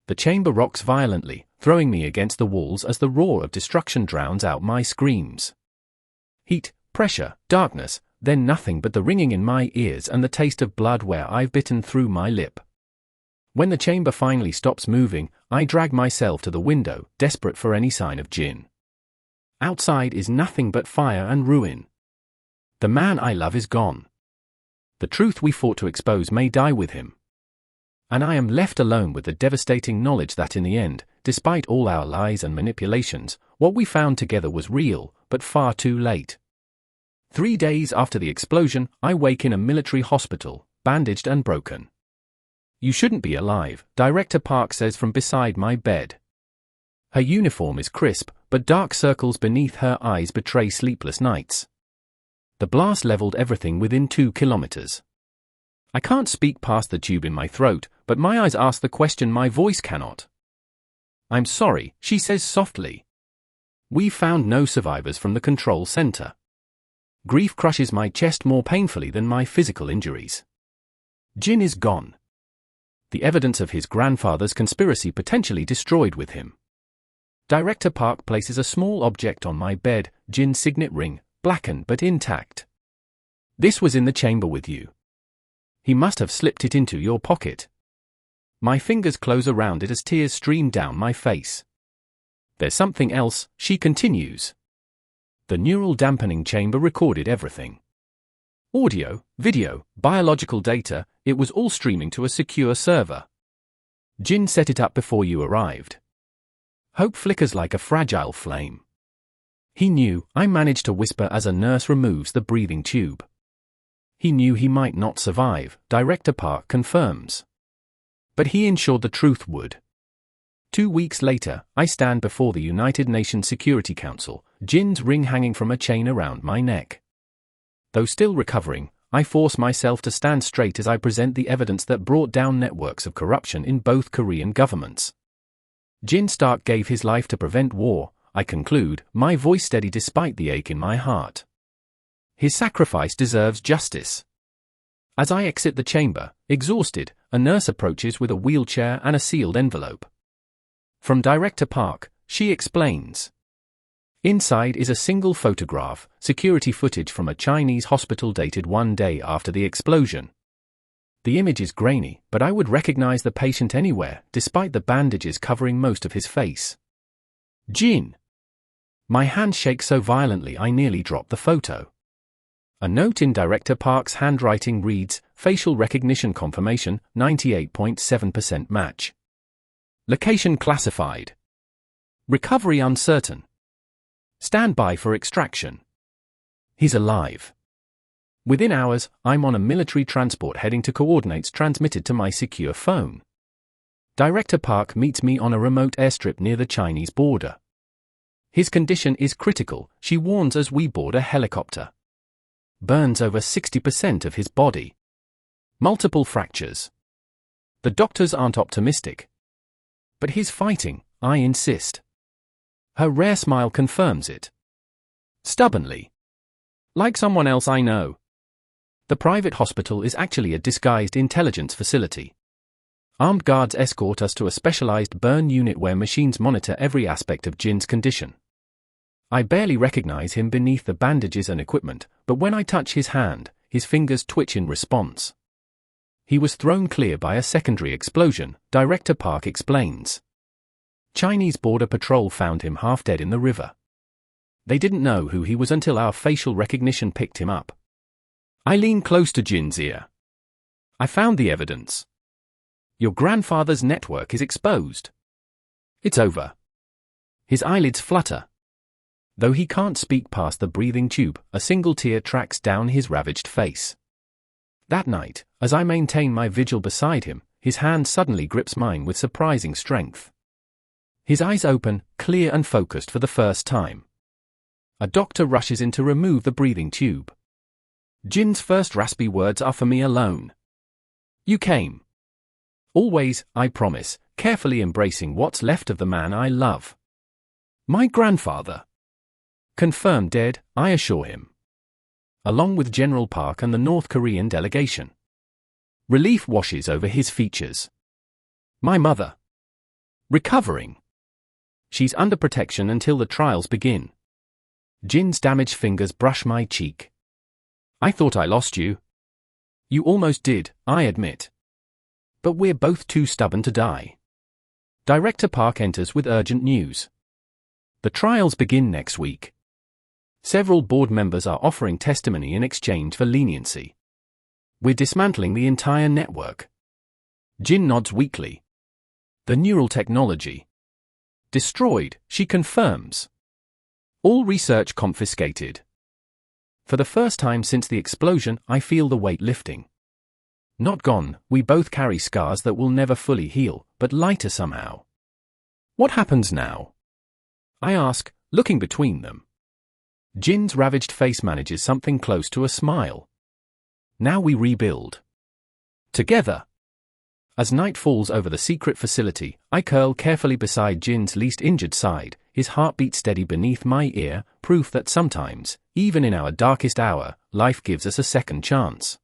The chamber rocks violently, throwing me against the walls as the roar of destruction drowns out my screams. Heat, pressure, darkness, then nothing but the ringing in my ears and the taste of blood where I've bitten through my lip. When the chamber finally stops moving, I drag myself to the window, desperate for any sign of Jin. Outside is nothing but fire and ruin. The man I love is gone. The truth we fought to expose may die with him. And I am left alone with the devastating knowledge that in the end, despite all our lies and manipulations, What we found together was real, but far too late. 3 days after the explosion, I wake in a military hospital, bandaged and broken. You shouldn't be alive, Director Park says from beside my bed. Her uniform is crisp, but dark circles beneath her eyes betray sleepless nights. The blast leveled everything within 2 kilometers. I can't speak past the tube in my throat, but my eyes ask the question my voice cannot. I'm sorry, she says softly. We found no survivors from the control center. Grief crushes my chest more painfully than my physical injuries. Jin is gone. The evidence of his grandfather's conspiracy potentially destroyed with him. Director Park places a small object on my bed, Jin's signet ring, blackened but intact. This was in the chamber with you. He must have slipped it into your pocket. My fingers close around it as tears stream down my face. There's something else, she continues. The neural dampening chamber recorded everything. Audio, video, biological data, it was all streaming to a secure server. Jin set it up before you arrived. Hope flickers like a fragile flame. He knew, I managed to whisper as a nurse removes the breathing tube. He knew he might not survive, Director Park confirms. But he ensured the truth would. 2 weeks later, I stand before the United Nations Security Council, Jin's ring hanging from a chain around my neck. Though still recovering, I force myself to stand straight as I present the evidence that brought down networks of corruption in both Korean governments. Jin Stark gave his life to prevent war, I conclude, my voice steady despite the ache in my heart. His sacrifice deserves justice. As I exit the chamber, exhausted, a nurse approaches with a wheelchair and a sealed envelope. From Director Park, she explains. Inside is a single photograph, security footage from a Chinese hospital dated 1 day after the explosion. The image is grainy, but I would recognize the patient anywhere, despite the bandages covering most of his face. Jin. My hand shakes so violently I nearly drop the photo. A note in Director Park's handwriting reads, facial recognition confirmation, 98.7% match. Location classified. Recovery uncertain. Stand by for extraction. He's alive. Within hours, I'm on a military transport heading to coordinates transmitted to my secure phone. Director Park meets me on a remote airstrip near the Chinese border. His condition is critical, she warns as we board a helicopter. Burns over 60% of his body. Multiple fractures. The doctors aren't optimistic. But he's fighting, I insist. Her rare smile confirms it. Stubbornly. Like someone else I know. The private hospital is actually a disguised intelligence facility. Armed guards escort us to a specialized burn unit where machines monitor every aspect of Jin's condition. I barely recognize him beneath the bandages and equipment, but when I touch his hand, his fingers twitch in response. He was thrown clear by a secondary explosion, Director Park explains. Chinese border patrol found him half dead in the river. They didn't know who he was until our facial recognition picked him up. I lean close to Jin's ear. I found the evidence. Your grandfather's network is exposed. It's over. His eyelids flutter. Though he can't speak past the breathing tube, a single tear tracks down his ravaged face. That night, as I maintain my vigil beside him, his hand suddenly grips mine with surprising strength. His eyes open, clear and focused for the first time. A doctor rushes in to remove the breathing tube. Jin's first raspy words are for me alone. You came. Always, I promise, carefully embracing what's left of the man I love. My grandfather. Confirmed dead, I assure him. Along with General Park and the North Korean delegation. Relief washes over his features. My mother. Recovering. She's under protection until the trials begin. Jin's damaged fingers brush my cheek. I thought I lost you. You almost did, I admit. But we're both too stubborn to die. Director Park enters with urgent news. The trials begin next week. Several board members are offering testimony in exchange for leniency. We're dismantling the entire network. Jin nods weakly. The neural technology. Destroyed, she confirms. All research confiscated. For the first time since the explosion, I feel the weight lifting. Not gone, we both carry scars that will never fully heal, but lighter somehow. What happens now? I ask, looking between them. Jin's ravaged face manages something close to a smile. Now we rebuild. Together. As night falls over the secret facility, I curl carefully beside Jin's least injured side, his heartbeat steady beneath my ear, proof that sometimes, even in our darkest hour, life gives us a second chance.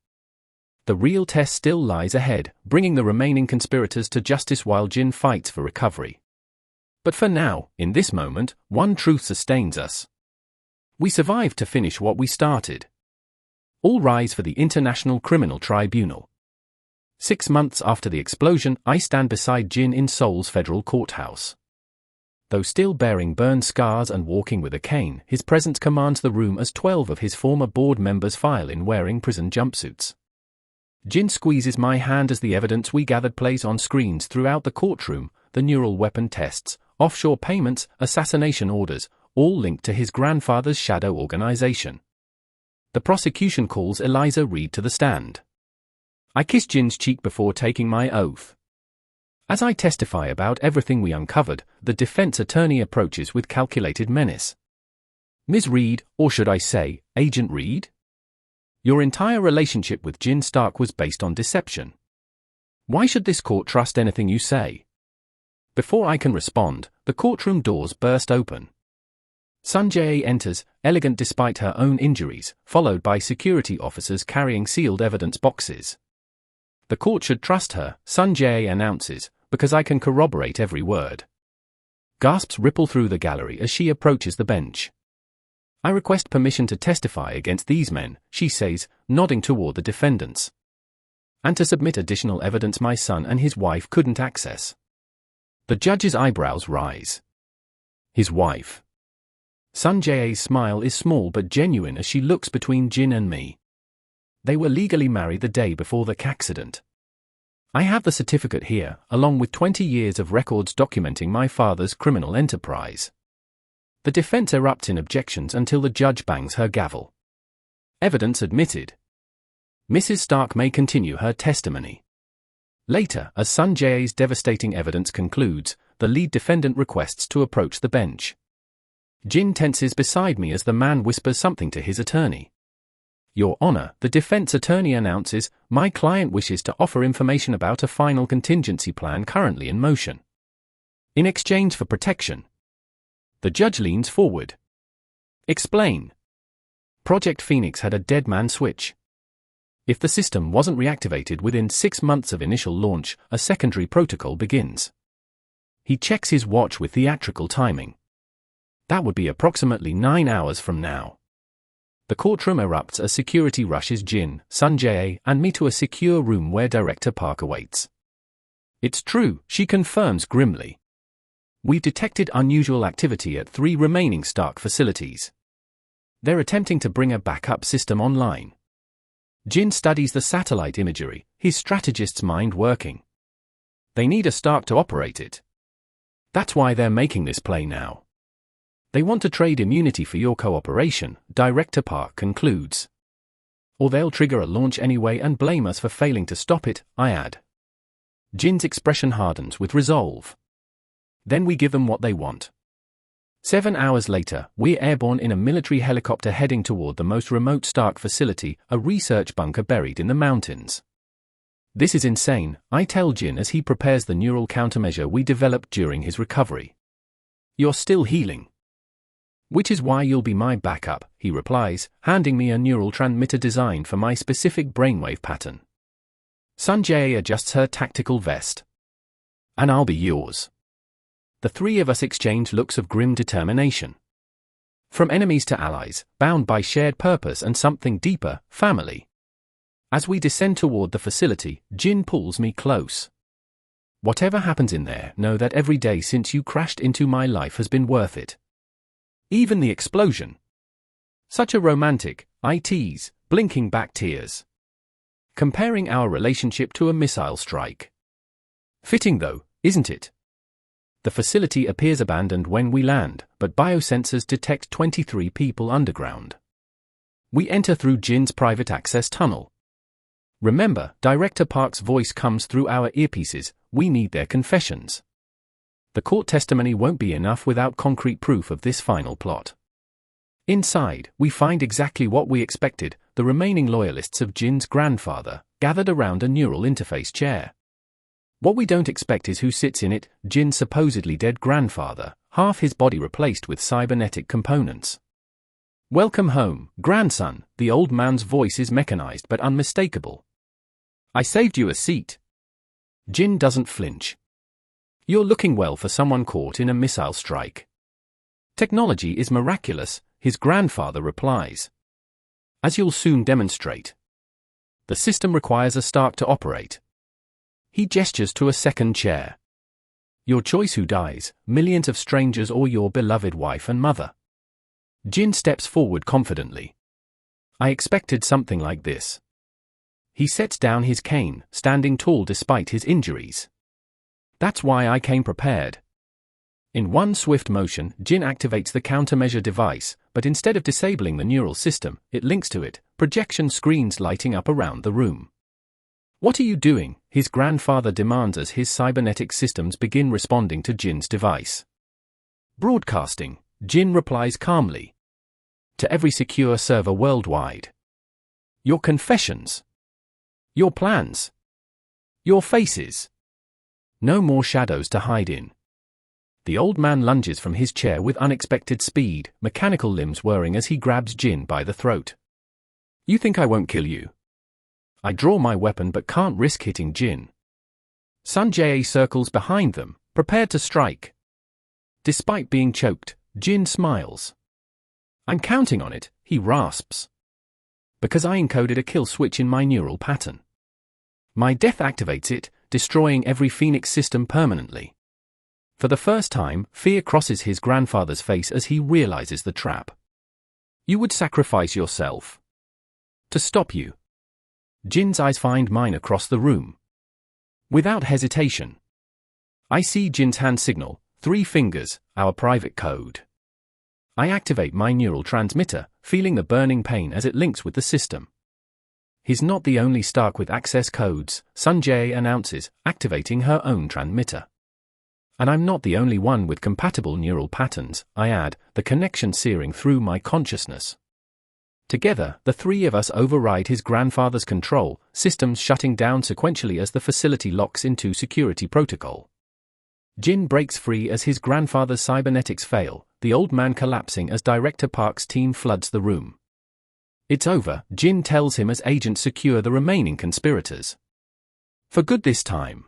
The real test still lies ahead, bringing the remaining conspirators to justice while Jin fights for recovery. But for now, in this moment, one truth sustains us. We survived to finish what we started. All rise for the International Criminal Tribunal. 6 months after the explosion, I stand beside Jin in Seoul's federal courthouse. Though still bearing burn scars and walking with a cane, his presence commands the room as 12 of his former board members file in wearing prison jumpsuits. Jin squeezes my hand as the evidence we gathered plays on screens throughout the courtroom, the neural weapon tests, offshore payments, assassination orders, all linked to his grandfather's shadow organization. The prosecution calls Eliza Reed to the stand. I kiss Jin's cheek before taking my oath. As I testify about everything we uncovered, the defense attorney approaches with calculated menace. Ms. Reed, or should I say, Agent Reed? Your entire relationship with Jin Stark was based on deception. Why should this court trust anything you say? Before I can respond, the courtroom doors burst open. Sun Jae enters, elegant despite her own injuries, followed by security officers carrying sealed evidence boxes. The court should trust her, Sun Jae announces, because I can corroborate every word. Gasps ripple through the gallery as she approaches the bench. I request permission to testify against these men, she says, nodding toward the defendants. And to submit additional evidence my son and his wife couldn't access. The judge's eyebrows rise. His wife. Sun Jae's smile is small but genuine as she looks between Jin and me. They were legally married the day before the accident. I have the certificate here, along with 20 years of records documenting my father's criminal enterprise. The defense erupts in objections until the judge bangs her gavel. Evidence admitted. Mrs. Stark may continue her testimony. Later, as Sun Jae's devastating evidence concludes, the lead defendant requests to approach the bench. Jin tenses beside me as the man whispers something to his attorney. Your Honor, the defense attorney announces, my client wishes to offer information about a final contingency plan currently in motion. In exchange for protection. The judge leans forward. Explain. Project Phoenix had a dead man switch. If the system wasn't reactivated within 6 months of initial launch, a secondary protocol begins. He checks his watch with theatrical timing. That would be approximately 9 hours from now. The courtroom erupts as security rushes Jin, Sun Jae, and me to a secure room where Director Park awaits. It's true, she confirms grimly. We've detected unusual activity at 3 remaining Stark facilities. They're attempting to bring a backup system online. Jin studies the satellite imagery, his strategist's mind working. They need a Stark to operate it. That's why they're making this play now. They want to trade immunity for your cooperation, Director Park concludes. Or they'll trigger a launch anyway and blame us for failing to stop it, I add. Jin's expression hardens with resolve. Then we give them what they want. 7 hours later, we're airborne in a military helicopter heading toward the most remote Stark facility, a research bunker buried in the mountains. This is insane, I tell Jin as he prepares the neural countermeasure we developed during his recovery. You're still healing. Which is why you'll be my backup, he replies, handing me a neural transmitter designed for my specific brainwave pattern. Sun Jae adjusts her tactical vest. And I'll be yours. The 3 of us exchange looks of grim determination. From enemies to allies, bound by shared purpose and something deeper, family. As we descend toward the facility, Jin pulls me close. Whatever happens in there, know that every day since you crashed into my life has been worth it. Even the explosion. Such a romantic, I tease, blinking back tears. Comparing our relationship to a missile strike. Fitting though, isn't it? The facility appears abandoned when we land, but biosensors detect 23 people underground. We enter through Jin's private access tunnel. Remember, Director Park's voice comes through our earpieces. We need their confessions. The court testimony won't be enough without concrete proof of this final plot. Inside, we find exactly what we expected: the remaining loyalists of Jin's grandfather, gathered around a neural interface chair. What we don't expect is who sits in it: Jin's supposedly dead grandfather, half his body replaced with cybernetic components. "Welcome home, grandson," the old man's voice is mechanized but unmistakable. "I saved you a seat." Jin doesn't flinch. "You're looking well for someone caught in a missile strike." "Technology is miraculous," his grandfather replies. "As you'll soon demonstrate. The system requires a Stark to operate." He gestures to a second chair. "Your choice who dies, millions of strangers or your beloved wife and mother." Jin steps forward confidently. "I expected something like this." He sets down his cane, standing tall despite his injuries. "That's why I came prepared." In one swift motion, Jin activates the countermeasure device, but instead of disabling the neural system, it links to it, projection screens lighting up around the room. "What are you doing?" his grandfather demands as his cybernetic systems begin responding to Jin's device. "Broadcasting," Jin replies calmly. "To every secure server worldwide. Your confessions. Your plans. Your faces. No more shadows to hide in." The old man lunges from his chair with unexpected speed, mechanical limbs whirring as he grabs Jin by the throat. "You think I won't kill you?" I draw my weapon but can't risk hitting Jin. Sanjay circles behind them, prepared to strike. Despite being choked, Jin smiles. "I'm counting on it," he rasps. "Because I encoded a kill switch in my neural pattern. My death activates it, destroying every Phoenix system permanently." For the first time, fear crosses his grandfather's face as he realizes the trap. "You would sacrifice yourself to stop you." Jin's eyes find mine across the room. Without hesitation, I see Jin's hand signal, 3 fingers, our private code. I activate my neural transmitter, feeling the burning pain as it links with the system. "He's not the only Stark with access codes," Sanjay announces, activating her own transmitter. "And I'm not the only one with compatible neural patterns," I add, the connection searing through my consciousness. Together, the 3 of us override his grandfather's control, systems shutting down sequentially as the facility locks into security protocol. Jin breaks free as his grandfather's cybernetics fail, the old man collapsing as Director Park's team floods the room. "It's over," Jin tells him as agents secure the remaining conspirators. "For good this time."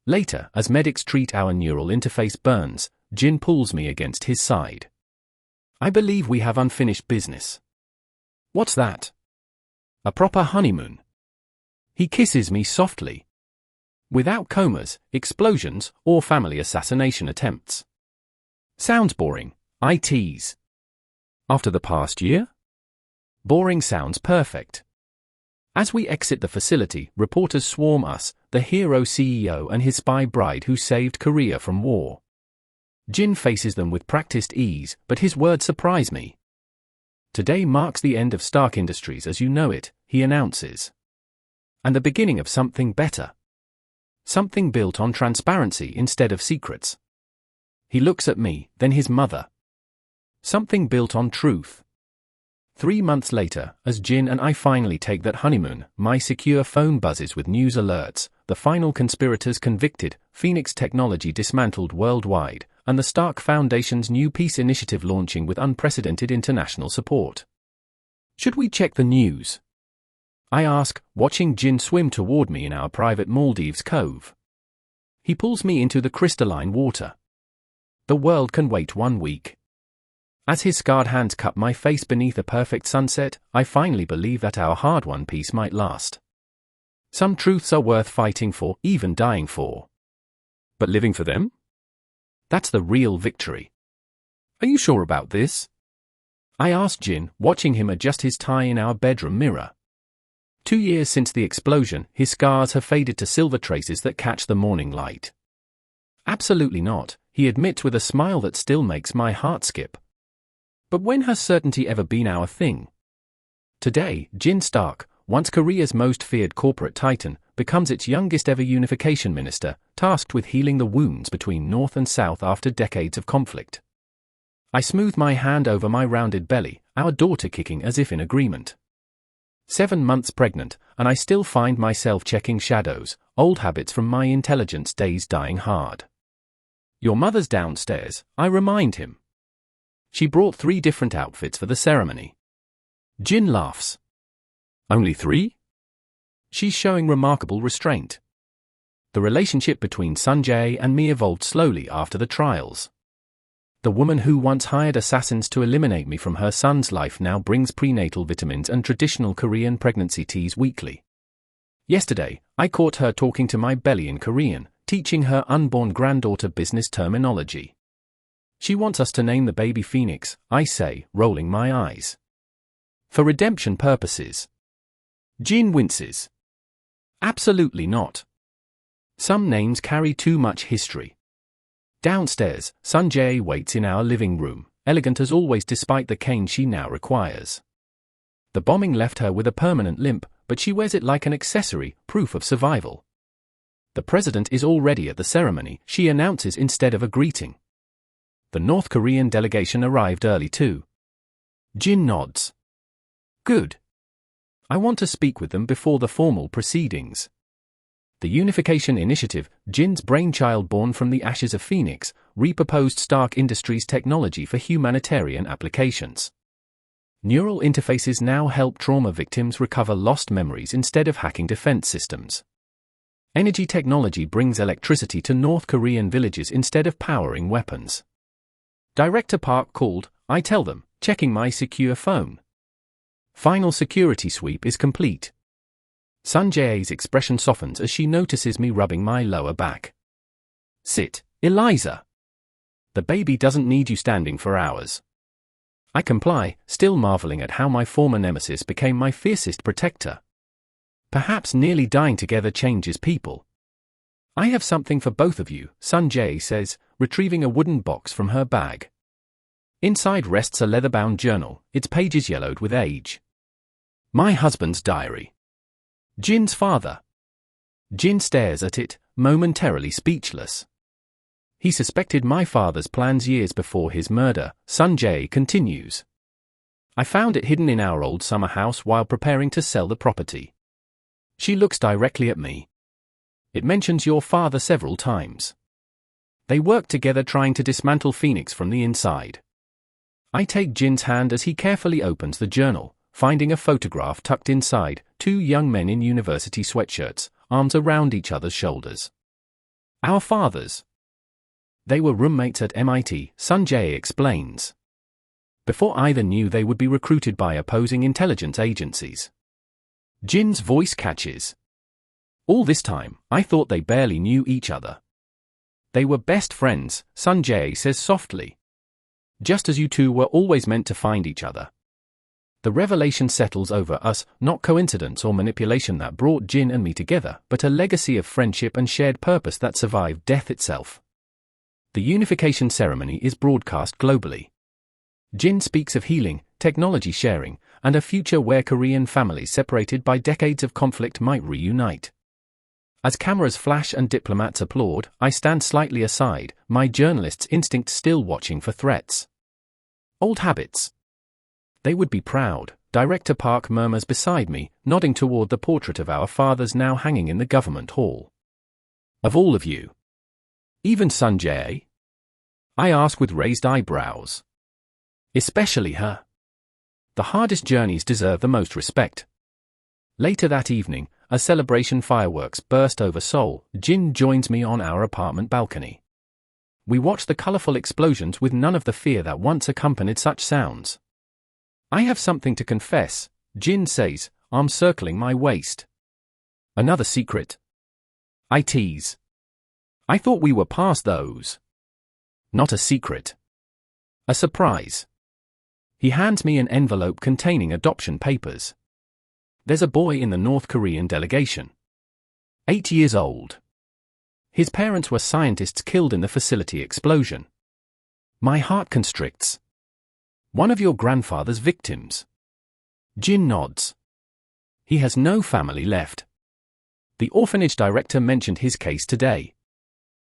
Later, as medics treat our neural interface burns, Jin pulls me against his side. "I believe we have unfinished business." "What's that?" "A proper honeymoon." He kisses me softly. "Without comas, explosions, or family assassination attempts." "Sounds boring," I tease. "After the past year?" "Boring sounds perfect." As we exit the facility, reporters swarm us, the hero CEO and his spy bride who saved Korea from war. Jin faces them with practiced ease, but his words surprise me. "Today marks the end of Stark Industries as you know it," he announces. "And the beginning of something better. Something built on transparency instead of secrets." He looks at me, then his mother. "Something built on truth." 3 months later, as Jin and I finally take that honeymoon, my secure phone buzzes with news alerts: the final conspirators convicted, Phoenix technology dismantled worldwide, and the Stark Foundation's new peace initiative launching with unprecedented international support. "Should we check the news?" I ask, watching Jin swim toward me in our private Maldives cove. He pulls me into the crystalline water. "The world can wait 1 week." As his scarred hands cup my face beneath a perfect sunset, I finally believe that our hard-won peace might last. Some truths are worth fighting for, even dying for. But living for them? That's the real victory. "Are you sure about this?" I asked Jin, watching him adjust his tie in our bedroom mirror. 2 years since the explosion, his scars have faded to silver traces that catch the morning light. "Absolutely not," he admits with a smile that still makes my heart skip. But when has certainty ever been our thing? Today, Jin Stark, once Korea's most feared corporate titan, becomes its youngest ever unification minister, tasked with healing the wounds between North and South after decades of conflict. I smooth my hand over my rounded belly, our daughter kicking as if in agreement. 7 months pregnant, and I still find myself checking shadows, old habits from my intelligence days dying hard. Your mother's downstairs, I remind him. She brought 3 different outfits for the ceremony. Jin laughs. Only 3? She's showing remarkable restraint. The relationship between Sanjay and me evolved slowly after the trials. The woman who once hired assassins to eliminate me from her son's life now brings prenatal vitamins and traditional Korean pregnancy teas weekly. Yesterday, I caught her talking to my belly in Korean, teaching her unborn granddaughter business terminology. She wants us to name the baby Phoenix, I say, rolling my eyes. For redemption purposes. Jin winces. Absolutely not. Some names carry too much history. Downstairs, Sanjay waits in our living room, elegant as always despite the cane she now requires. The bombing left her with a permanent limp, but she wears it like an accessory, proof of survival. The president is already at the ceremony, she announces instead of a greeting. The North Korean delegation arrived early too. Jin nods. Good. I want to speak with them before the formal proceedings. The Unification Initiative, Jin's brainchild born from the ashes of Phoenix, repurposed Stark Industries technology for humanitarian applications. Neural interfaces now help trauma victims recover lost memories instead of hacking defense systems. Energy technology brings electricity to North Korean villages instead of powering weapons. Director Park called, I tell them, checking my secure phone. Final security sweep is complete. Sanjay's expression softens as she notices me rubbing my lower back. Sit, Eliza. The baby doesn't need you standing for hours. I comply, still marveling at how my former nemesis became my fiercest protector. Perhaps nearly dying together changes people. I have something for both of you, Sanjay says, retrieving a wooden box from her bag. Inside rests a leather-bound journal, its pages yellowed with age. My husband's diary. Jin's father. Jin stares at it, momentarily speechless. He suspected my father's plans years before his murder, Sanjay continues. I found it hidden in our old summer house while preparing to sell the property. She looks directly at me. It mentions your father several times. They worked together trying to dismantle Phoenix from the inside. I take Jin's hand as he carefully opens the journal, finding a photograph tucked inside, 2 young men in university sweatshirts, arms around each other's shoulders. Our fathers. They were roommates at MIT, Sanjay explains. Before either knew they would be recruited by opposing intelligence agencies. Jin's voice catches. All this time, I thought they barely knew each other. They were best friends, Sanjay says softly. Just as you two were always meant to find each other. The revelation settles over us, not coincidence or manipulation that brought Jin and me together, but a legacy of friendship and shared purpose that survived death itself. The unification ceremony is broadcast globally. Jin speaks of healing, technology sharing, and a future where Korean families separated by decades of conflict might reunite. As cameras flash and diplomats applaud, I stand slightly aside, my journalist's instinct still watching for threats. Old habits. They would be proud, Director Park murmurs beside me, nodding toward the portrait of our fathers now hanging in the government hall. Of all of you. Even Sanjay? I ask with raised eyebrows. Especially her. The hardest journeys deserve the most respect. Later that evening, as celebration fireworks burst over Seoul, Jin joins me on our apartment balcony. We watch the colorful explosions with none of the fear that once accompanied such sounds. I have something to confess, Jin says, arm circling my waist. Another secret. I tease. I thought we were past those. Not a secret. A surprise. He hands me an envelope containing adoption papers. There's a boy in the North Korean delegation. 8 years old. His parents were scientists killed in the facility explosion. My heart constricts. One of your grandfather's victims. Jin nods. He has no family left. The orphanage director mentioned his case today.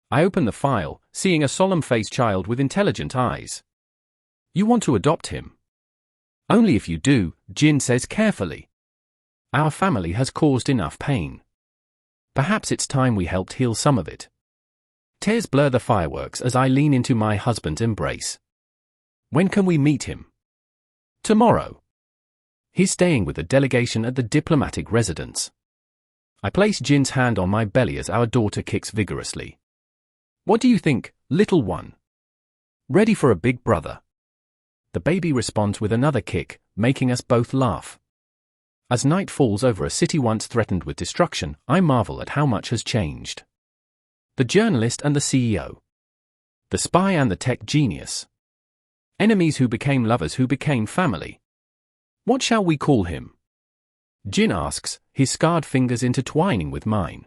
I open the file, seeing a solemn-faced child with intelligent eyes. You want to adopt him? Only if you do, Jin says carefully. Our family has caused enough pain. Perhaps it's time we helped heal some of it. Tears blur the fireworks as I lean into my husband's embrace. When can we meet him? Tomorrow. He's staying with the delegation at the diplomatic residence. I place Jin's hand on my belly as our daughter kicks vigorously. What do you think, little one? Ready for a big brother? The baby responds with another kick, making us both laugh. As night falls over a city once threatened with destruction, I marvel at how much has changed. The journalist and the CEO. The spy and the tech genius. Enemies who became lovers who became family. What shall we call him? Jin asks, his scarred fingers intertwining with mine.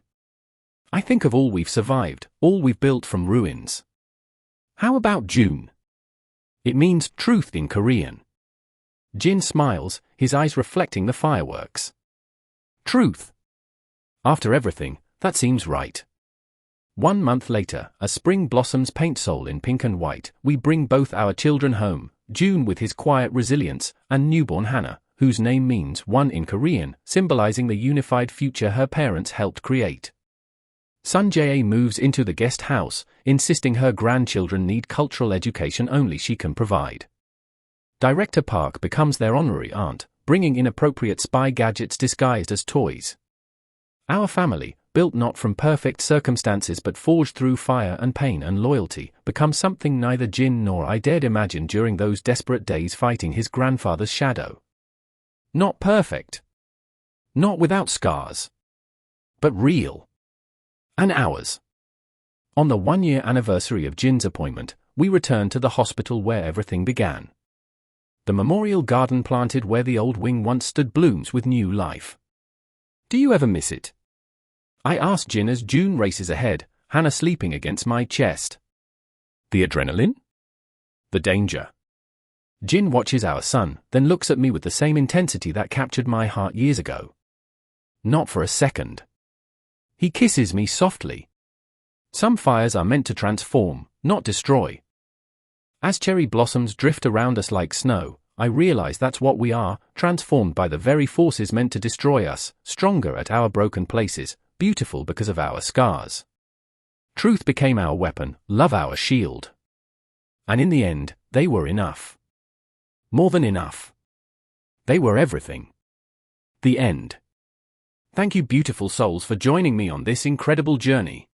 I think of all we've survived, all we've built from ruins. How about June? It means truth in Korean. Jin smiles, his eyes reflecting the fireworks. Truth. After everything, that seems right. 1 month later, as spring blossoms paint Seoul in pink and white, we bring both our children home, June with his quiet resilience, and newborn Hannah, whose name means one in Korean, symbolizing the unified future her parents helped create. Sun Jae moves into the guest house, insisting her grandchildren need cultural education only she can provide. Director Park becomes their honorary aunt, bringing inappropriate spy gadgets disguised as toys. Our family, built not from perfect circumstances but forged through fire and pain and loyalty, becomes something neither Jin nor I dared imagine during those desperate days fighting his grandfather's shadow. Not perfect. Not without scars. But real. And ours. On the 1-year anniversary of Jin's appointment, we return to the hospital where everything began. The memorial garden planted where the old wing once stood blooms with new life. Do you ever miss it? I ask Jin as June races ahead, Hannah sleeping against my chest. The adrenaline? The danger. Jin watches our son, then looks at me with the same intensity that captured my heart years ago. Not for a second. He kisses me softly. Some fires are meant to transform, not destroy. As cherry blossoms drift around us like snow, I realize that's what we are, transformed by the very forces meant to destroy us, stronger at our broken places, beautiful because of our scars. Truth became our weapon, love our shield. And in the end, they were enough. More than enough. They were everything. The end. Thank you, beautiful souls, for joining me on this incredible journey.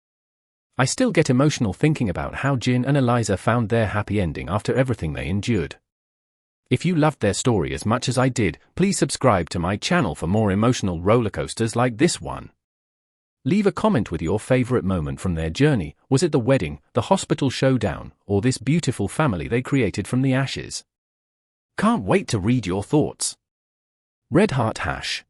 I still get emotional thinking about how Jin and Eliza found their happy ending after everything they endured. If you loved their story as much as I did, please subscribe to my channel for more emotional rollercoasters like this one. Leave a comment with your favorite moment from their journey. Was it the wedding, the hospital showdown, or this beautiful family they created from the ashes? Can't wait to read your thoughts. Red Heart Hash.